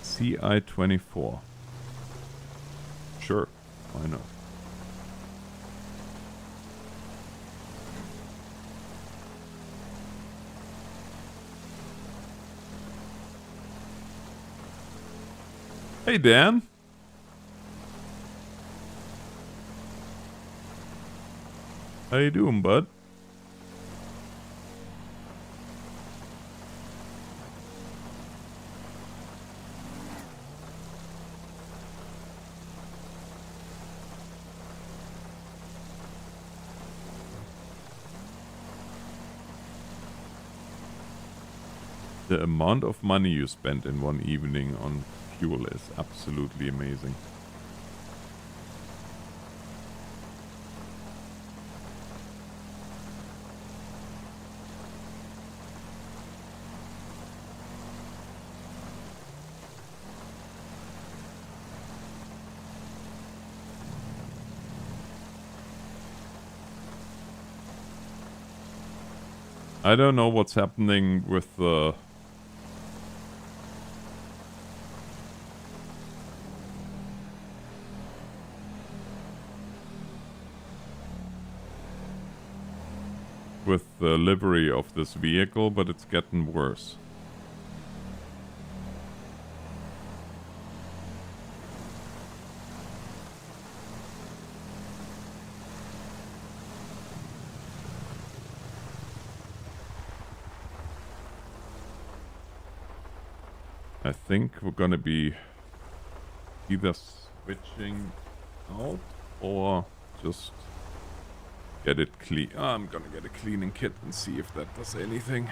CI24. Sure, why not? Hey, Dan. How you doing, bud? The amount of money you spent in one evening on fuel is absolutely amazing. I don't know what's happening with the... with the livery of this vehicle, but it's getting worse. I think we're gonna be either switching out or just get it clean. I'm gonna get a cleaning kit and see if that does anything.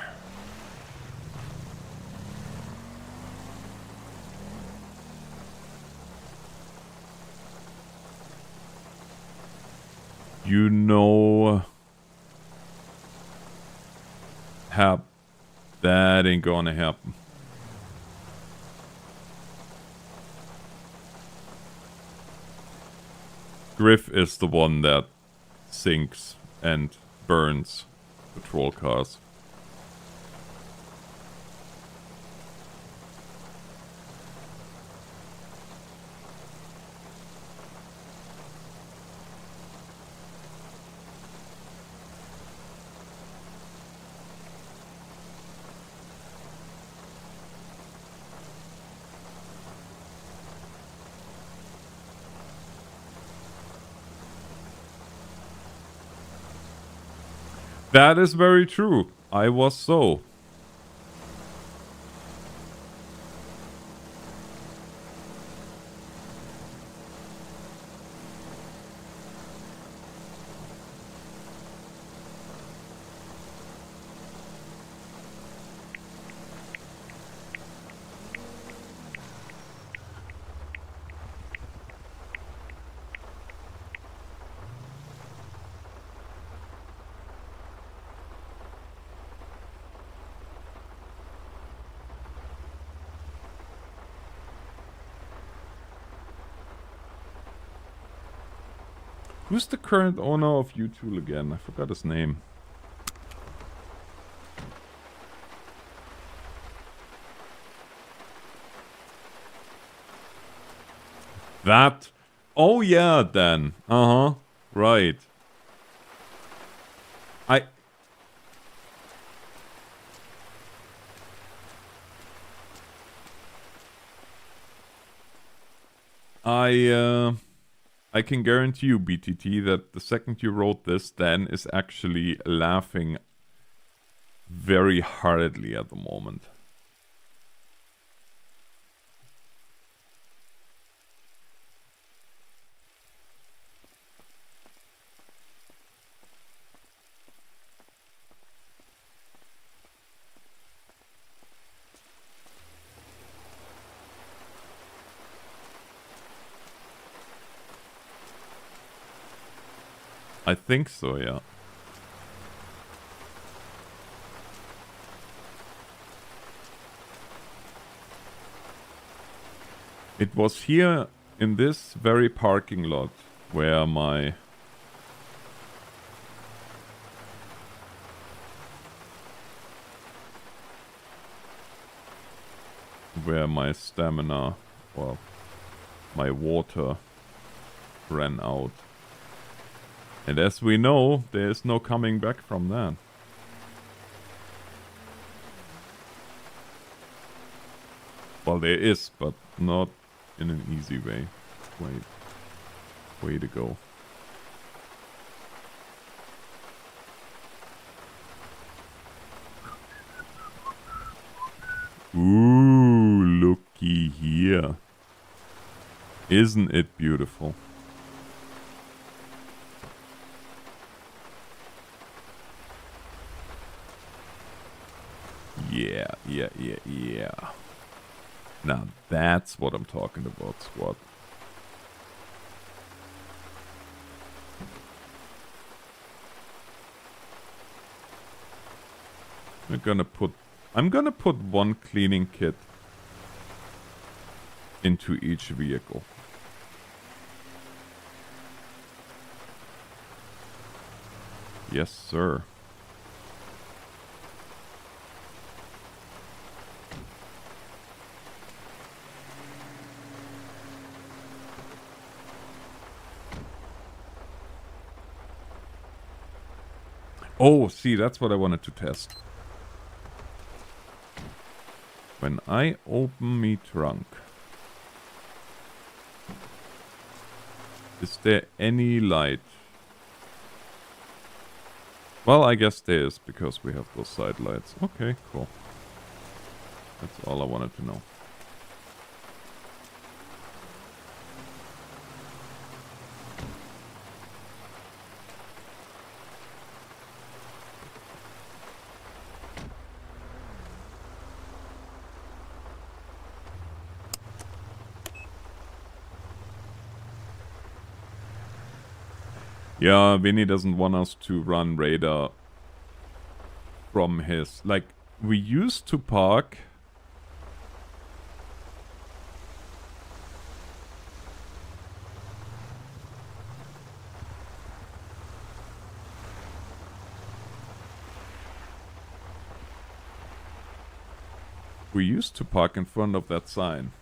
You know, that ain't gonna happen. Griff is the one that sinks and burns patrol cars. That is very true. I was so. Who's the current owner of U-Tool again? I forgot his name. That... Oh yeah, then. Uh-huh. Right. I can guarantee you, BTT, that the second you wrote this, Dan is actually laughing very heartedly at the moment. I think so, yeah. It was here in this very parking lot where my stamina or my water ran out. And as we know, there is no coming back from that. Well, there is, but not in an easy way. Wait. Way to go. Ooh, looky here. Isn't it beautiful? Yeah. Now that's what I'm talking about, squad. I'm gonna put one cleaning kit into each vehicle. Yes, sir. Oh, see, that's what I wanted to test. When I open me trunk, is there any light? Well, I guess there is, because we have those side lights. Okay, cool. That's all I wanted to know. Yeah, Vinny doesn't want us to run radar from his... Like, we used to park... We used to park in front of that sign.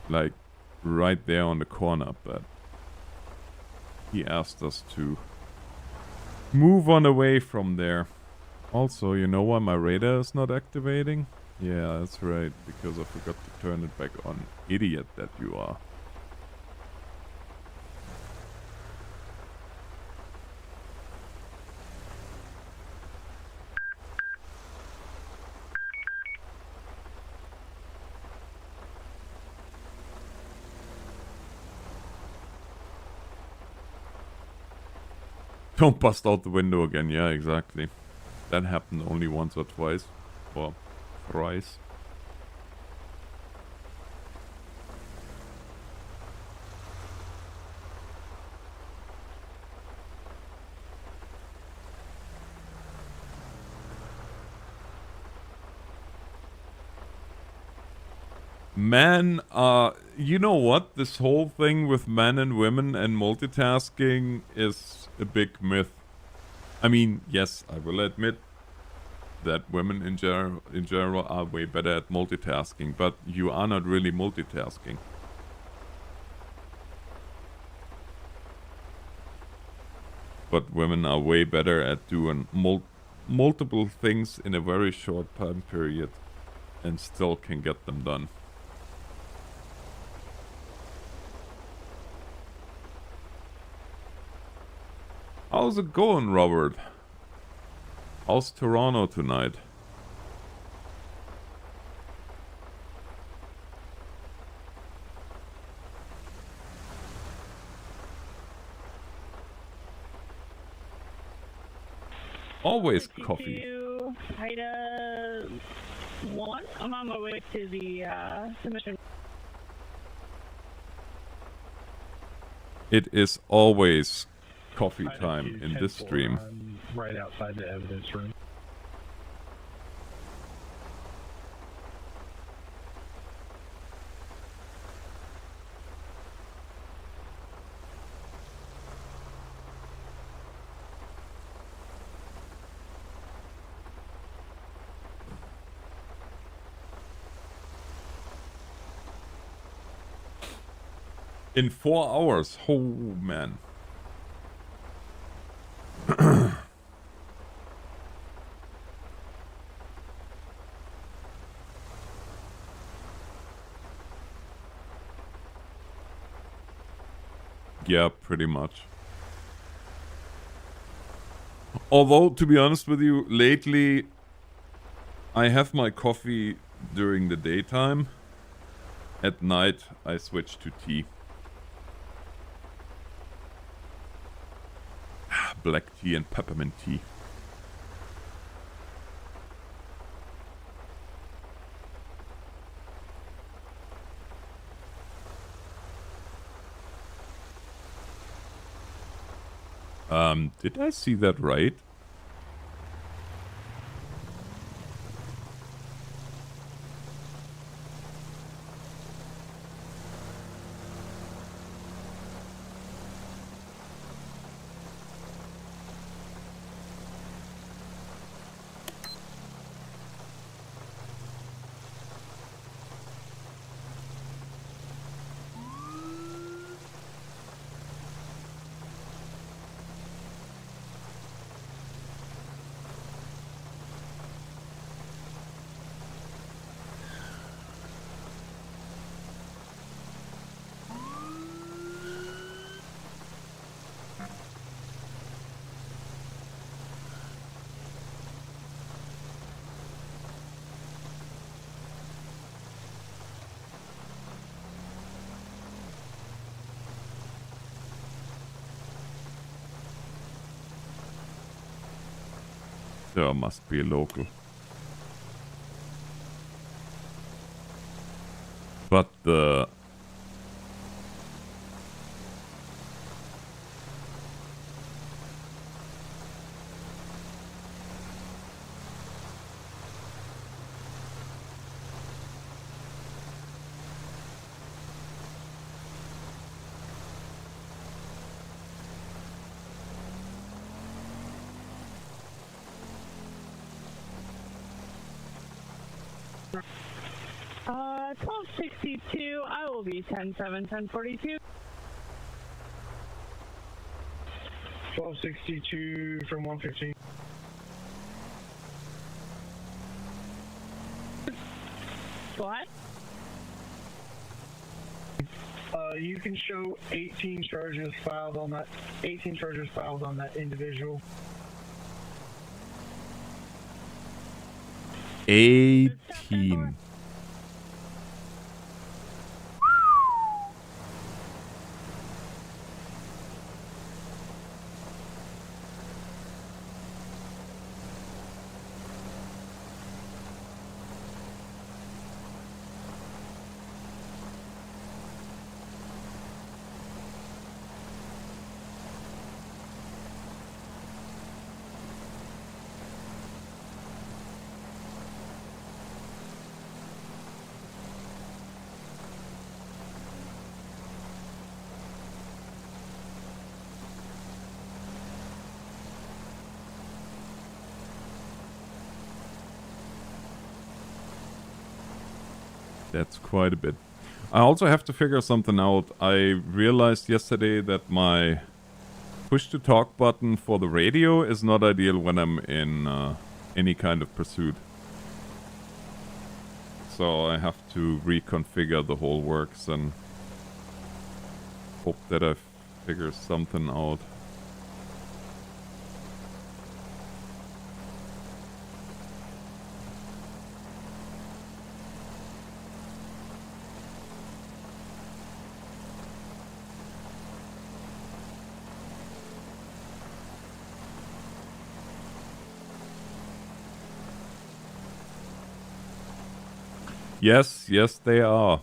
Like, right there on the corner, but he asked us to move on away from there. Also, you know why my radar is not activating? Yeah, that's right, because I forgot to turn it back on. Idiot that you are. Don't bust out the window again. Yeah, exactly. That happened only once or twice. Or thrice. Men are... You know what? This whole thing with men and women and multitasking is a big myth. I mean, yes, I will admit that women in general are way better at multitasking, but you are not really multitasking. But women are way better at doing multiple things in a very short time period and still can get them done. How's it going, Robert? How's Toronto tonight? Always coffee. Ida 1. I'm on my way to the mission. It is always coffee time in this stream. Right outside the evidence room. In 4 hours. Oh, man. Yeah, pretty much. Although, to be honest with you, lately I have my coffee during the daytime. At night, I switch to tea. Black tea and peppermint tea. Did I see that right? There must be a local. But the... Uh, 1262, I will be 10-7, 1042. 1262 from 115. What? You can show 18 charges filed on that. 18 charges filed on that individual. 18. That's quite a bit. I also have to figure something out. I realized yesterday that my push-to-talk button for the radio is not ideal when I'm in any kind of pursuit. So I have to reconfigure the whole works and hope that I figure something out. Yes, yes, they are.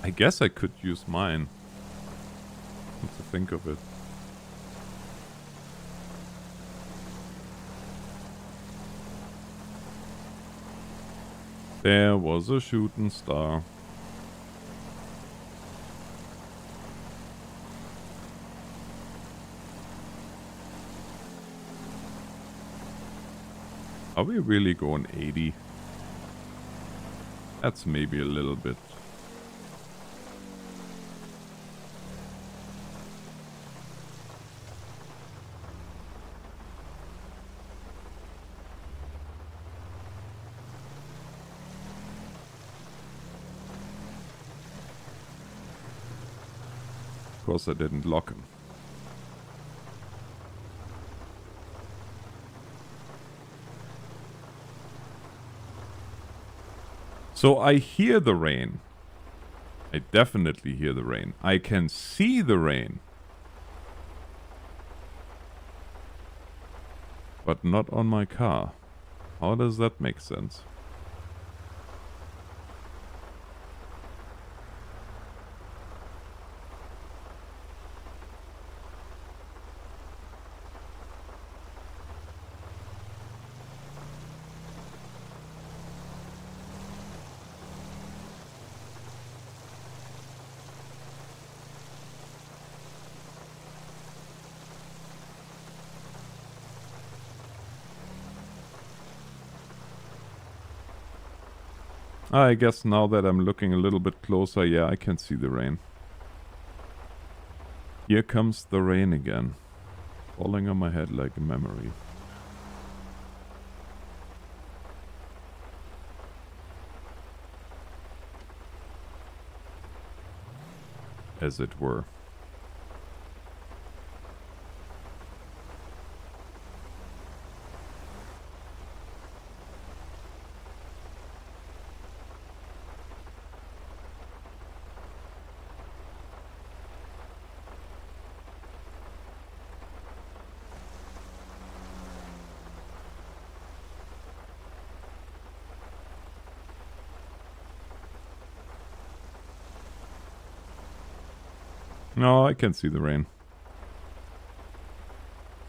I guess I could use mine. What to think of it. There was a shooting star. Are we really going 80? That's maybe a little bit. Of course I didn't lock him. So I hear the rain. I definitely hear the rain. I can see the rain. But not on my car. How does that make sense? I guess now that I'm looking a little bit closer, yeah, I can see the rain. Here comes the rain again, falling on my head like a memory. As it were. No, I can see the rain.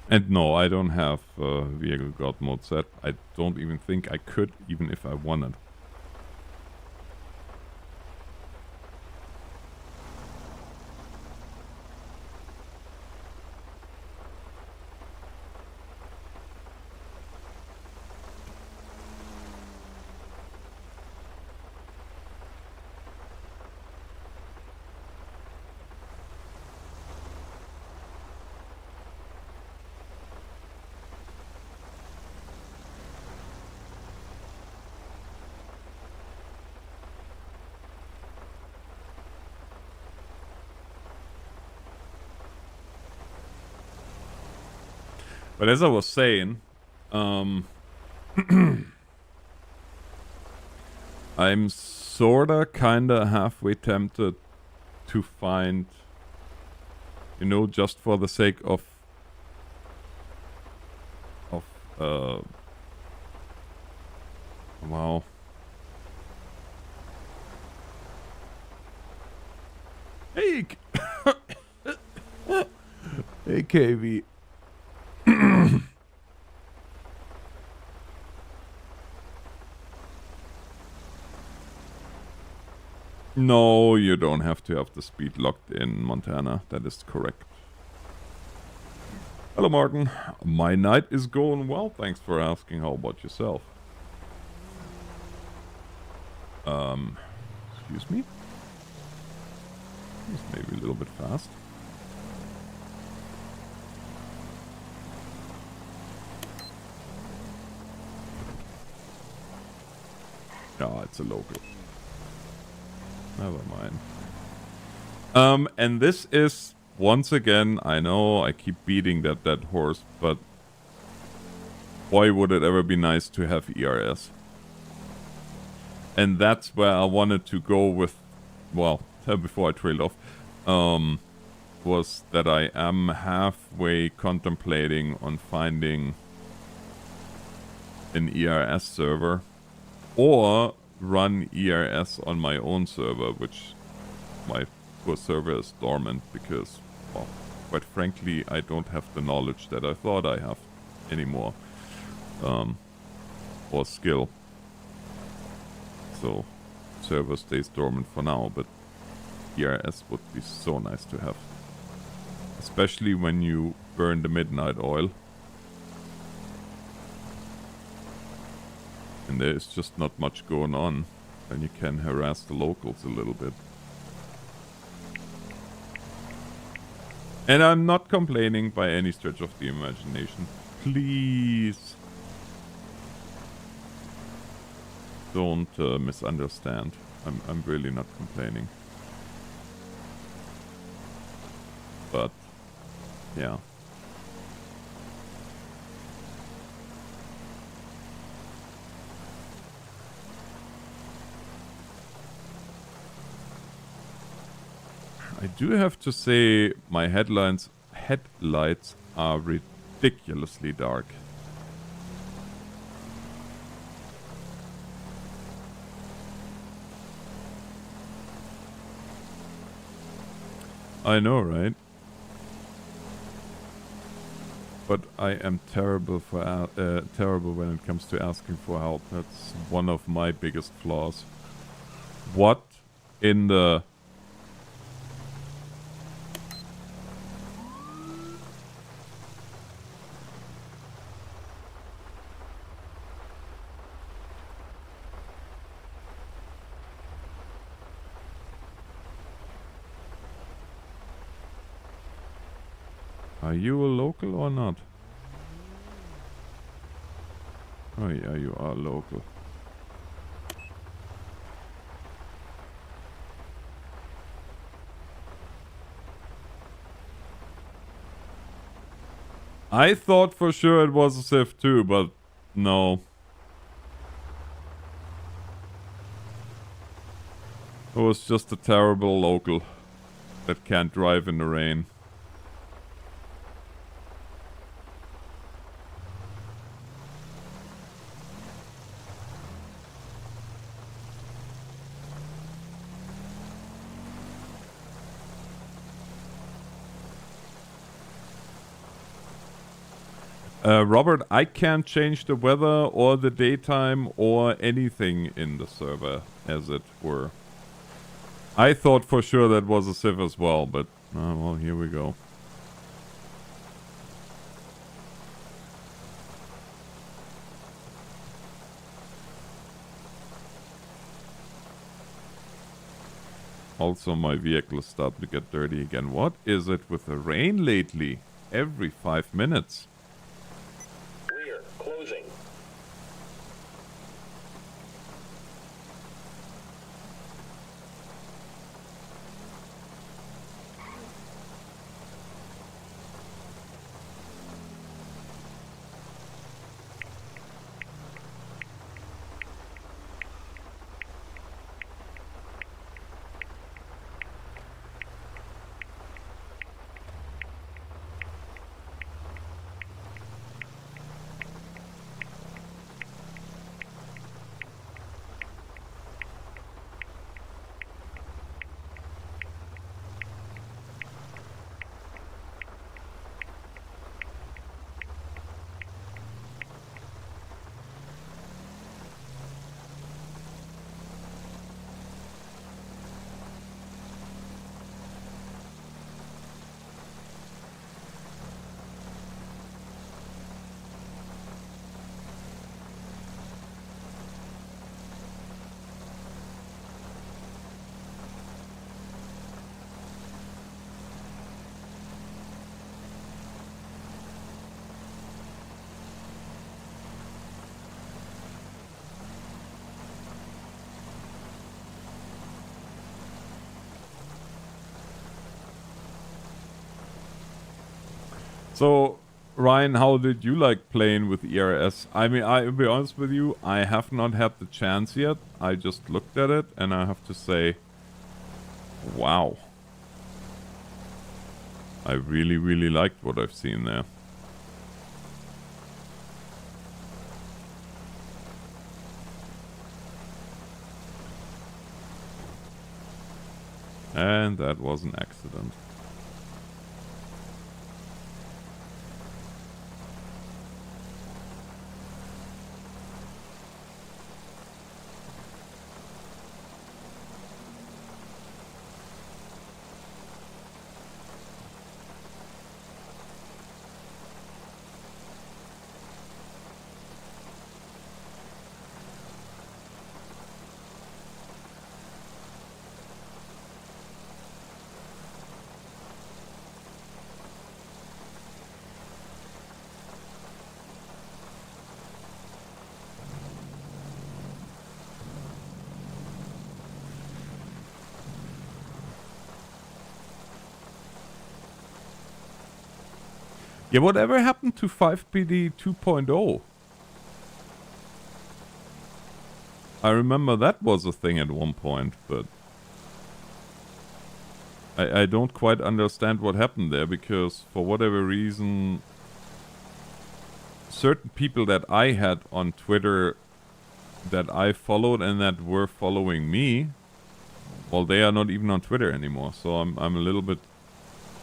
And no, I don't have vehicle god mode set. I don't even think I could, even if I wanted. But as I was saying, I'm sorta kinda halfway tempted to find, you know, just for the sake of wow. Hey, hey, KV. No, you don't have to have the speed locked in Montana. That is correct. Hello, Martin. My night is going well. Thanks for asking. How about yourself? Excuse me? This may be a little bit fast. Oh, it's a local. Never mind. And this is, once again, I know I keep beating that dead horse, but boy, would it ever be nice to have ERS. And that's where I wanted to go with, well, before I trailed off, was that I am halfway contemplating on finding an ERS server, or run ERS on my own server, which my poor server is dormant because, well, quite frankly, I don't have the knowledge that I thought I have anymore, or skill. So, server stays dormant for now, but ERS would be so nice to have. Especially when you burn the midnight oil. And there is just not much going on. Then you can harass the locals a little bit. And I'm not complaining by any stretch of the imagination. Please. Don't misunderstand. I'm really not complaining. But, yeah. I do have to say my headlights are ridiculously dark. I know, right? But I am terrible for terrible when it comes to asking for help. That's one of my biggest flaws. What in the... Are you a local or not? Oh yeah, you are local. I thought for sure it was a Civ 2, but no. It was just a terrible local that can't drive in the rain. Robert, I can't change the weather or the daytime or anything in the server, as it were. I thought for sure that was a civ as well, but well, here we go. Also, my vehicle is starting to get dirty again. What is it with the rain lately? Every 5 minutes. Rear, closing. So, Ryan, how did you like playing with ERS? I mean, I'll be honest with you, I have not had the chance yet. I just looked at it, and I have to say, wow. I really, really liked what I've seen there. And that was an accident. Yeah, whatever happened to 5PD 2.0? I remember that was a thing at one point, but I don't quite understand what happened there, because for whatever reason, certain people that I had on Twitter that I followed and that were following me, well, they are not even on Twitter anymore, so I'm a little bit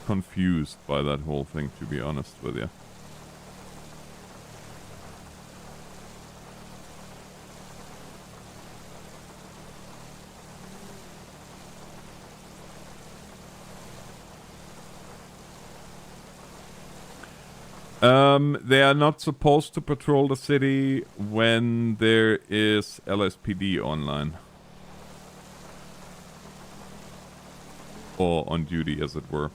confused by that whole thing, to be honest with you. They are not supposed to patrol the city when there is LSPD online. Or on duty, as it were.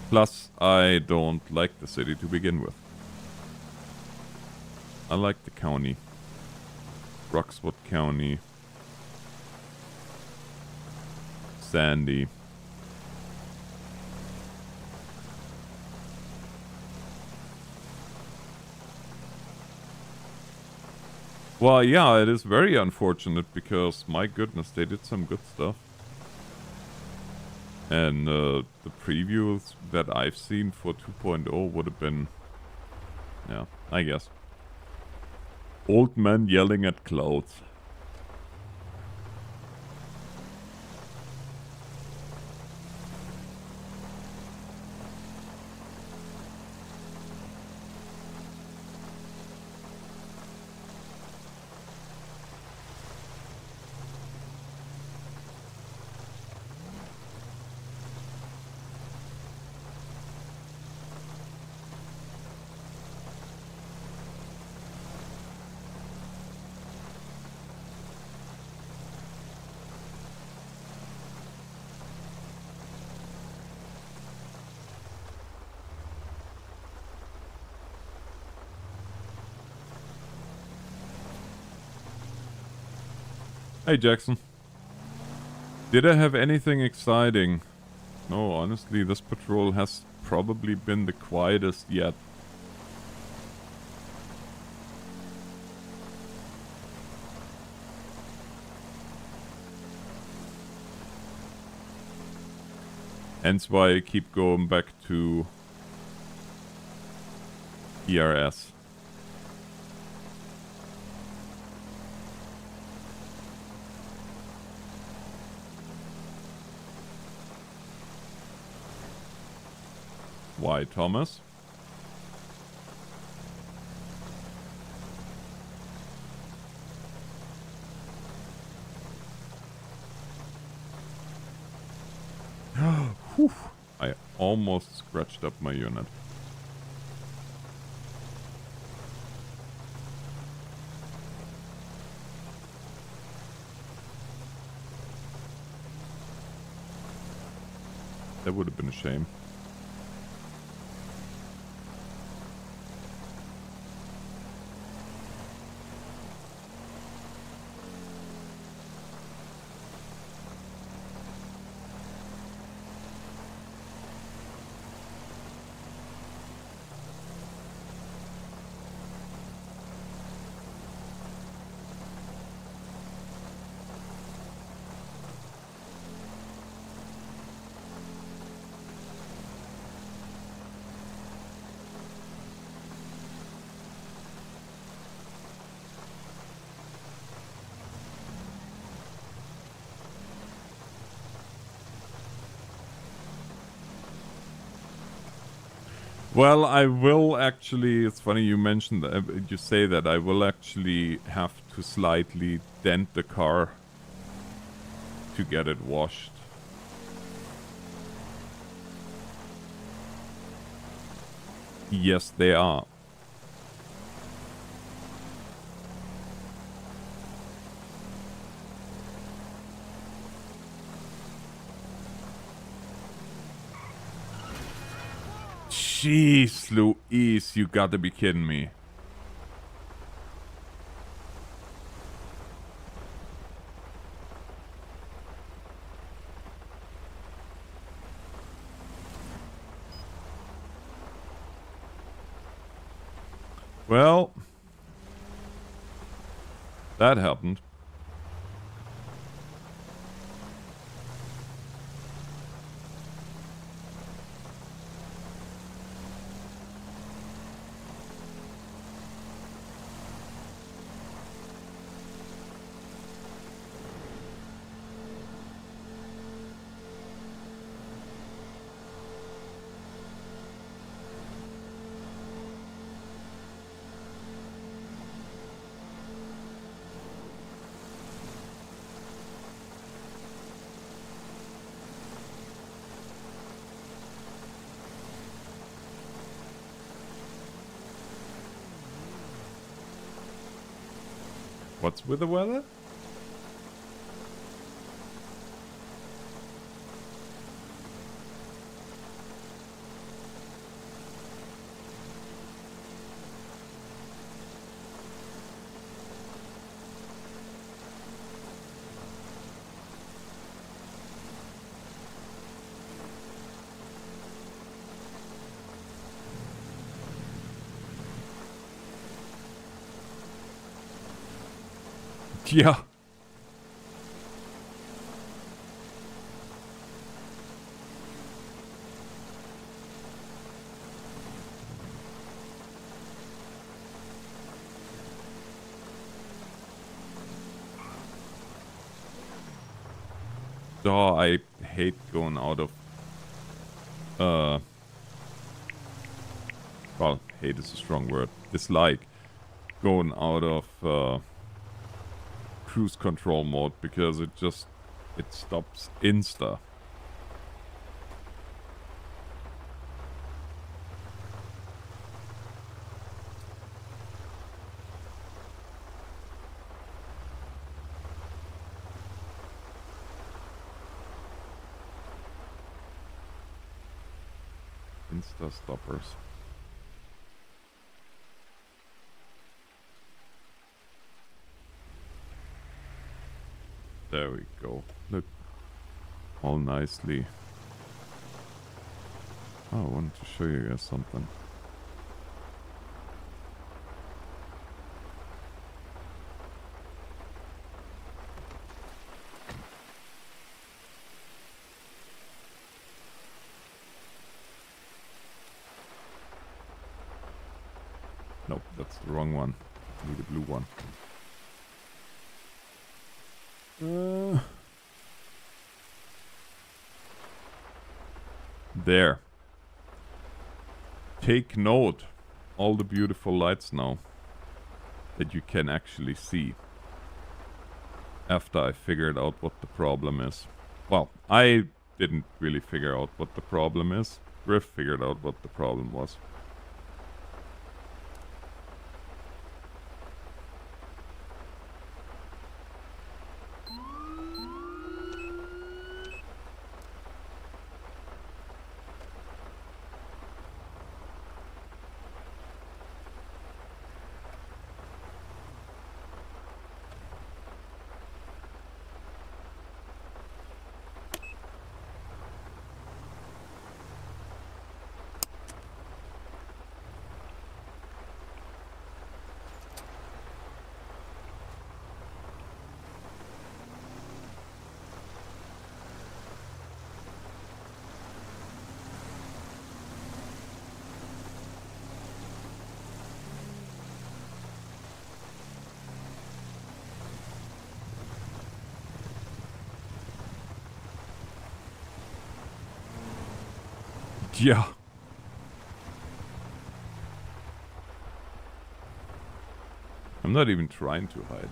Plus, I don't like the city to begin with. I like the county. Roxwood County. Sandy. Well, yeah, it is very unfortunate because, my goodness, they did some good stuff. And the previews that I've seen for 2.0 would have been, yeah, I guess. Old man yelling at clouds. Hey, Jackson. Did I have anything exciting? No, honestly, this patrol has probably been the quietest yet. Hence why I keep going back to ERS. Why, Thomas? Whew. I almost scratched up my unit. That would have been a shame. Well, I will actually, it's funny you mentioned that, you say that, I will actually have to slightly dent the car to get it washed. Yes, they are. Jeez, Louise, you gotta be kidding me. Well, that happened. What's with the weather? Yeah. Oh, I hate going out of... Well, hate is a strong word. Dislike going out of cruise control mode because it stops insta. Insta stoppers. There we go. Look. All nicely. Oh, I wanted to show you guys something. Nope, that's the wrong one. I need a blue one. There. Take note. All the beautiful lights now that you can actually see. After I figured out what the problem is. Well, I didn't really figure out what the problem is. Griff figured out what the problem was. Yeah. I'm not even trying to hide.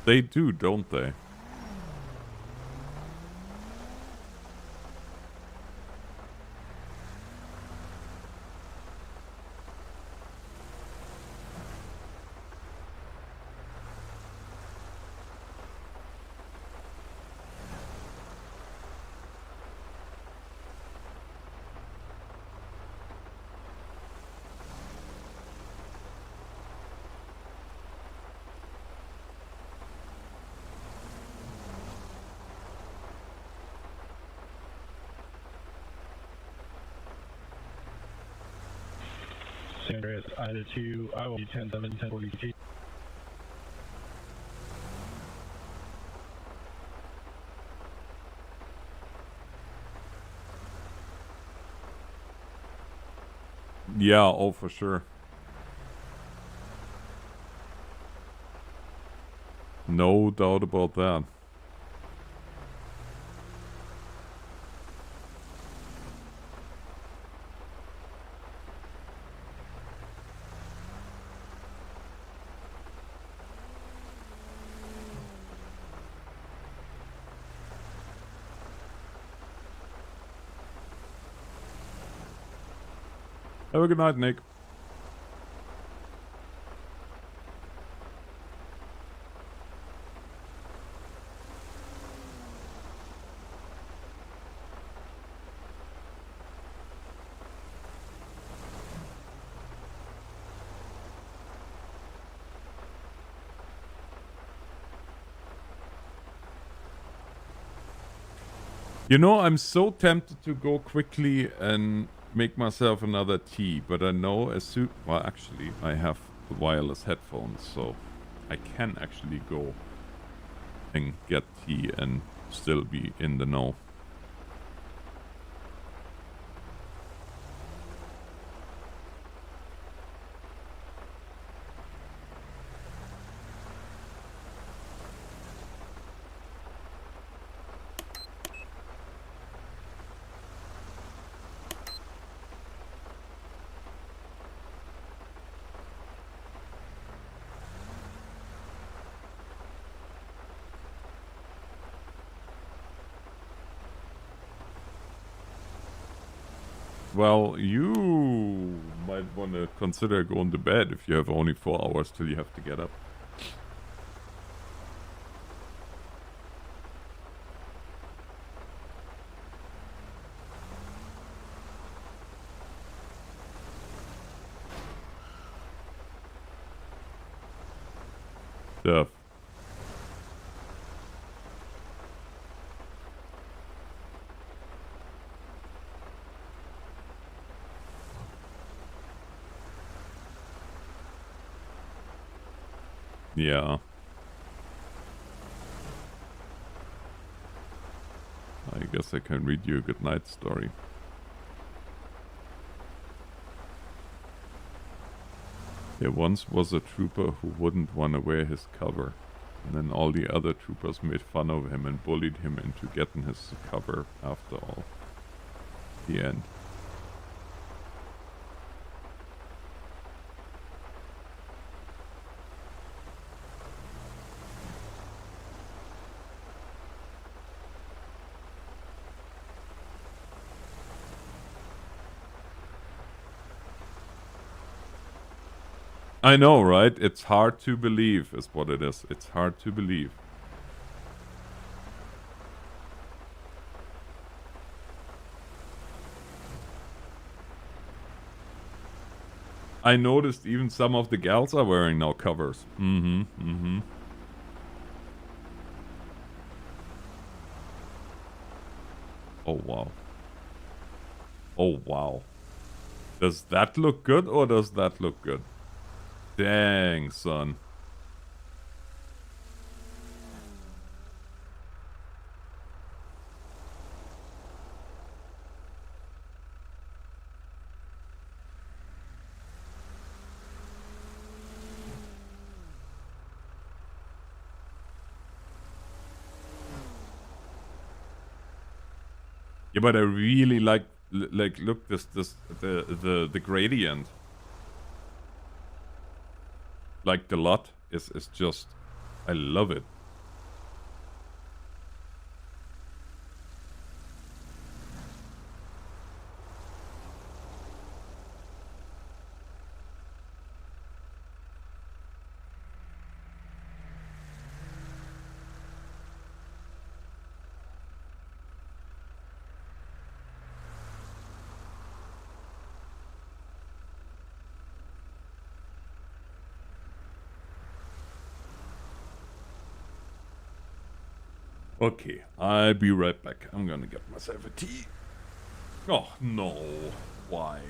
They do, don't they? San Andreas, Ida 2, I will be 10-7, 1040 T. Yeah, oh for sure. No doubt about that. Have a good night, Nick. You know, I'm so tempted to go quickly and make myself another tea, but I know as soon... Well, actually, I have the wireless headphones, so I can actually go and get tea and still be in the know. Well, you might want to consider going to bed if you have only 4 hours till you have to get up. Stuff. Yeah. I guess I can read you a good night story. There once was a trooper who wouldn't want to wear his cover, and then all the other troopers made fun of him and bullied him into getting his cover after all. The end. I know, right? It's hard to believe is what it is. It's hard to believe. I noticed even some of the gals are wearing now covers. Oh, wow. Oh, wow. Does that look good or does that look good? Dang, son. Yeah, but I really like look the gradient. Like the lot is just, I love it. Okay, I'll be right back. I'm gonna get myself a tea. Oh, no. Why?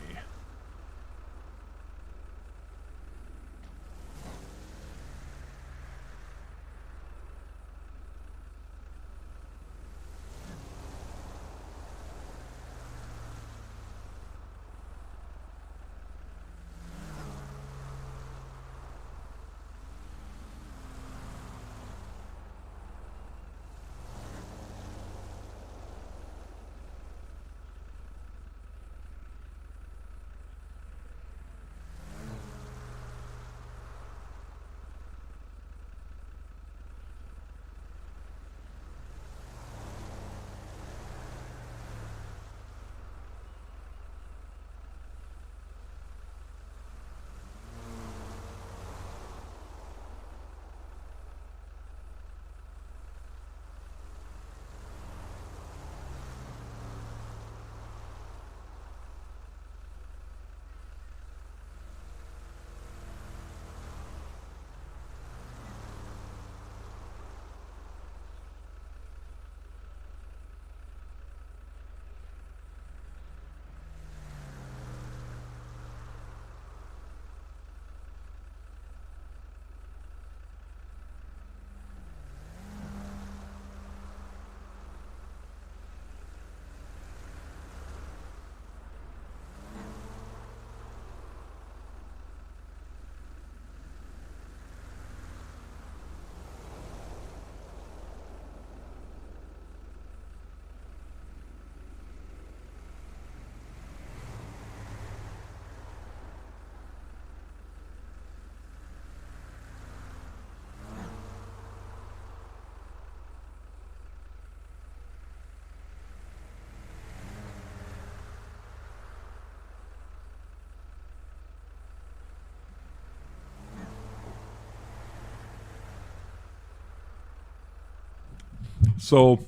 So,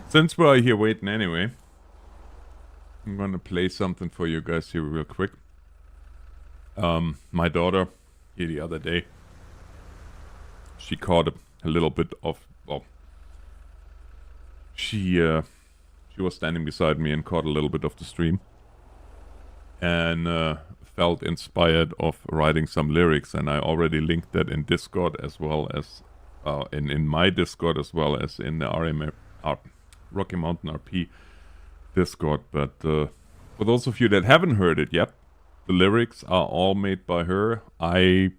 since we're here waiting anyway, I'm gonna play something for you guys here real quick. My daughter, here the other day, she caught a little bit of, well, she was standing beside me and caught a little bit of the stream. And felt inspired of writing some lyrics, and I already linked that in Discord as well as in my Discord as well as in the Rocky Mountain RP Discord. But for those of you that haven't heard it yet, the lyrics are all made by her. I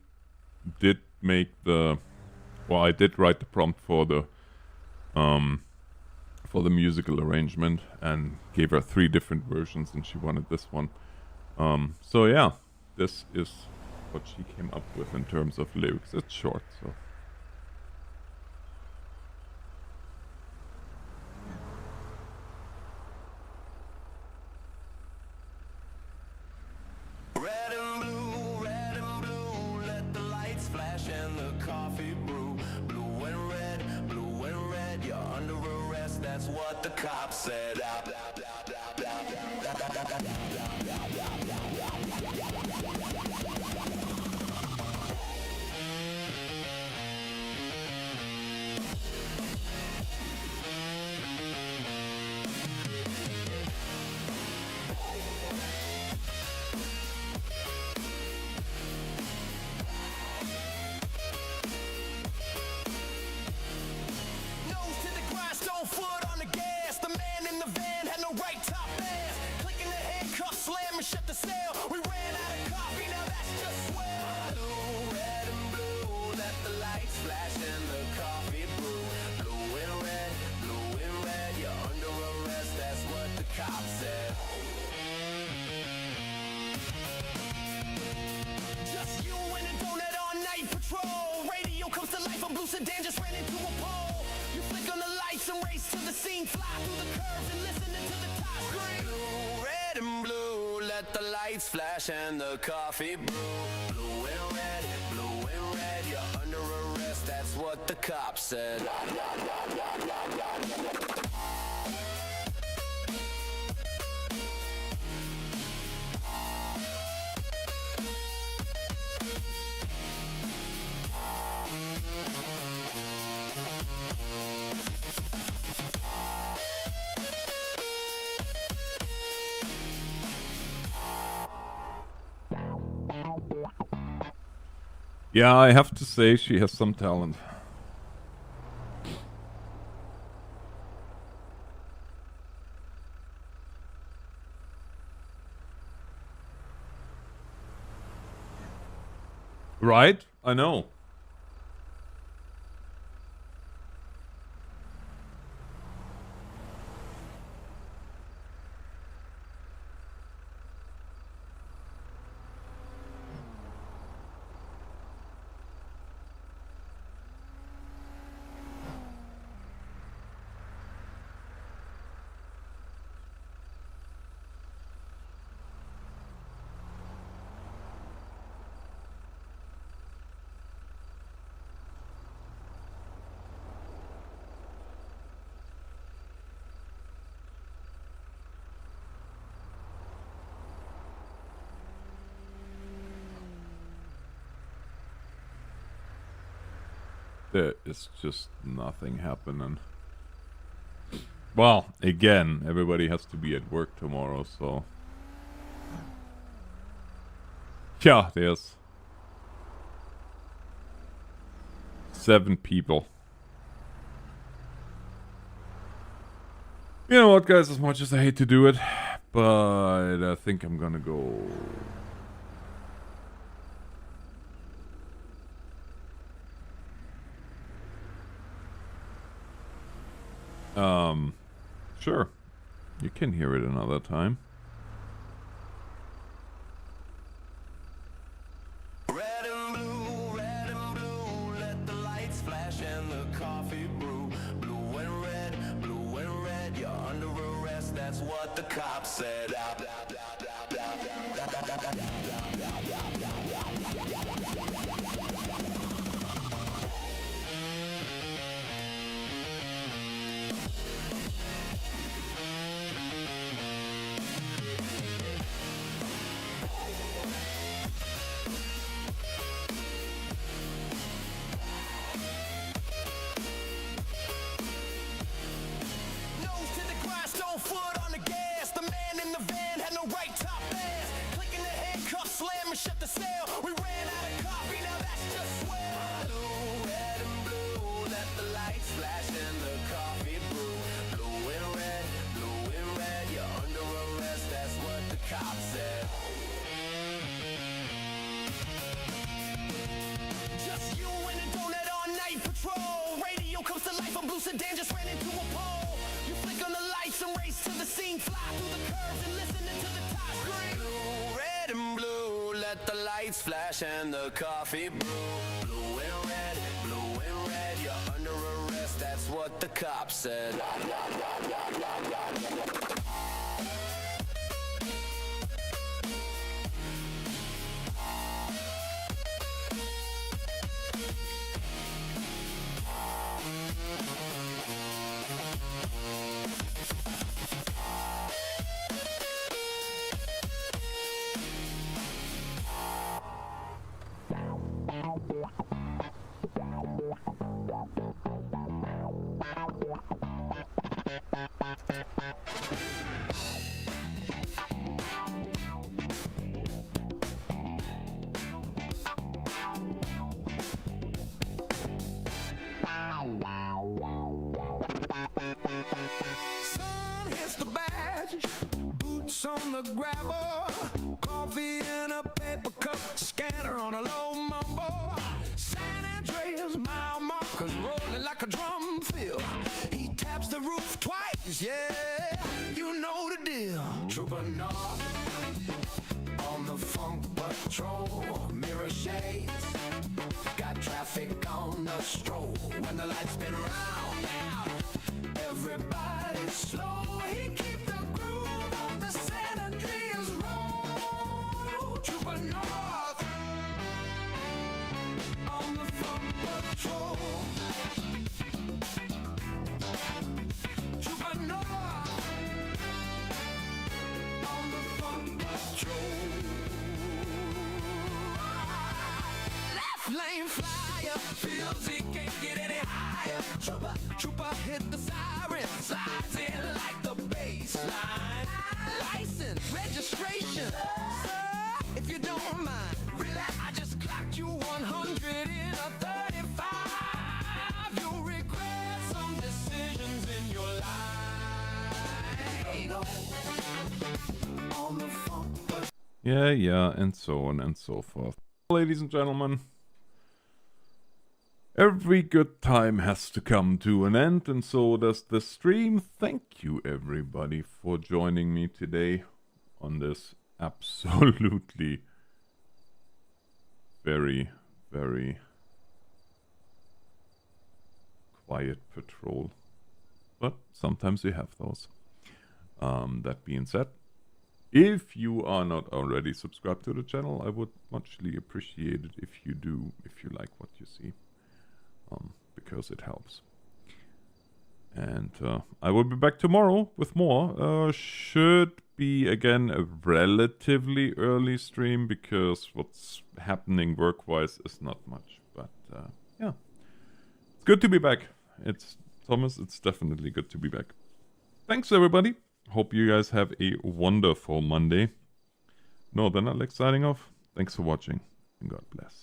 did make I did write the prompt for the musical arrangement and gave her 3 different versions, and she wanted this one. So yeah, this is what she came up with in terms of lyrics. It's short, so. Red and blue, let the lights flash and the coffee brew. Blue and red, you're under arrest, that's what the cops said. Nose to the grindstone, foot on the gas. The man in the van had no right top ass. Clicking the handcuffs, slam and shut the cell. We ran out of coffee, now that's just swell. Blue, red and blue, let the lights flash and the coffee brew. Blue and red, you're under arrest, that's what the cops said. Just you and a donut on night patrol. Radio comes to life, a blue sedan just ran into a pole. You flick on the lights and race to the scene, fly through the curves and listening to the top screen. Blue, red and blue, let the lights flash and the coffee brew. Blue and red, you're under arrest, that's what the cops said. Yeah, I have to say she has some talent. Right? I know. There is just nothing happening. Well, again, everybody has to be at work tomorrow, so... Yeah, there's 7 people. You know what, guys, as much as I hate to do it, but I think I'm gonna go... Sure. You can hear it another time. Red and blue, let the lights flash and the coffee brew. Blue and red, you're under arrest, that's what the cops said. sale. We ran out of coffee, now that's just swell. Blue, red, and blue, let the lights flash and the coffee brew. Blue and red, you're under arrest, that's what the cop said. Just you and a donut on night patrol. Radio comes to life, a blue sedan just ran into a pole. You flick on the lights and race to the scene, fly through the curves and listening to the top screen. Blue, red, and blue, let the lights flash and the coffee brew. Blue and red, you're under arrest, that's what the cop said. Sun hits the badge, boots on the gravel, coffee in a paper cup, scanner on a low mumble. San Andreas, mile markers rolling like a drum fill. He taps the roof twice, yeah, you know the deal. Trooper North on the funk patrol, mirror shades, got traffic on the stroll. When the lights spin round now, everybody's slow. He keep the groove on the San Andreas road. Trooper North on the funk patrol. Trooper North on the funk patrol. Left lane flyer feels he can't get any higher. Trooper hit the siren, slides in like the baseline. License, registration, sir, if you don't mind. Relax, I just clocked you 100 in a 35. You'll regret some decisions in your life. On the funk, but Yeah, and so on and so forth. Ladies and gentlemen, every good time has to come to an end, and so does the stream. Thank you everybody for joining me today on this absolutely very, very quiet patrol. But sometimes we have those. That being said, if you are not already subscribed to the channel, I would muchly appreciate it if you do, if you like what you see. Because it helps. And I will be back tomorrow with more. Should be again a relatively early stream because what's happening work-wise is not much. But yeah, it's good to be back. It's Thomas. It's definitely good to be back. Thanks everybody. Hope you guys have a wonderful Monday. Northern Alex signing off. Thanks for watching and God bless.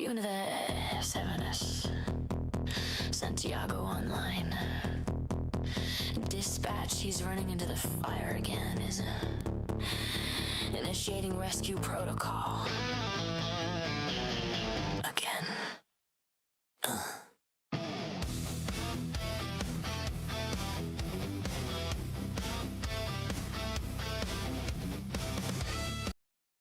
you into the 7S. Santiago online. Dispatch, he's running into the fire again, is initiating rescue protocol.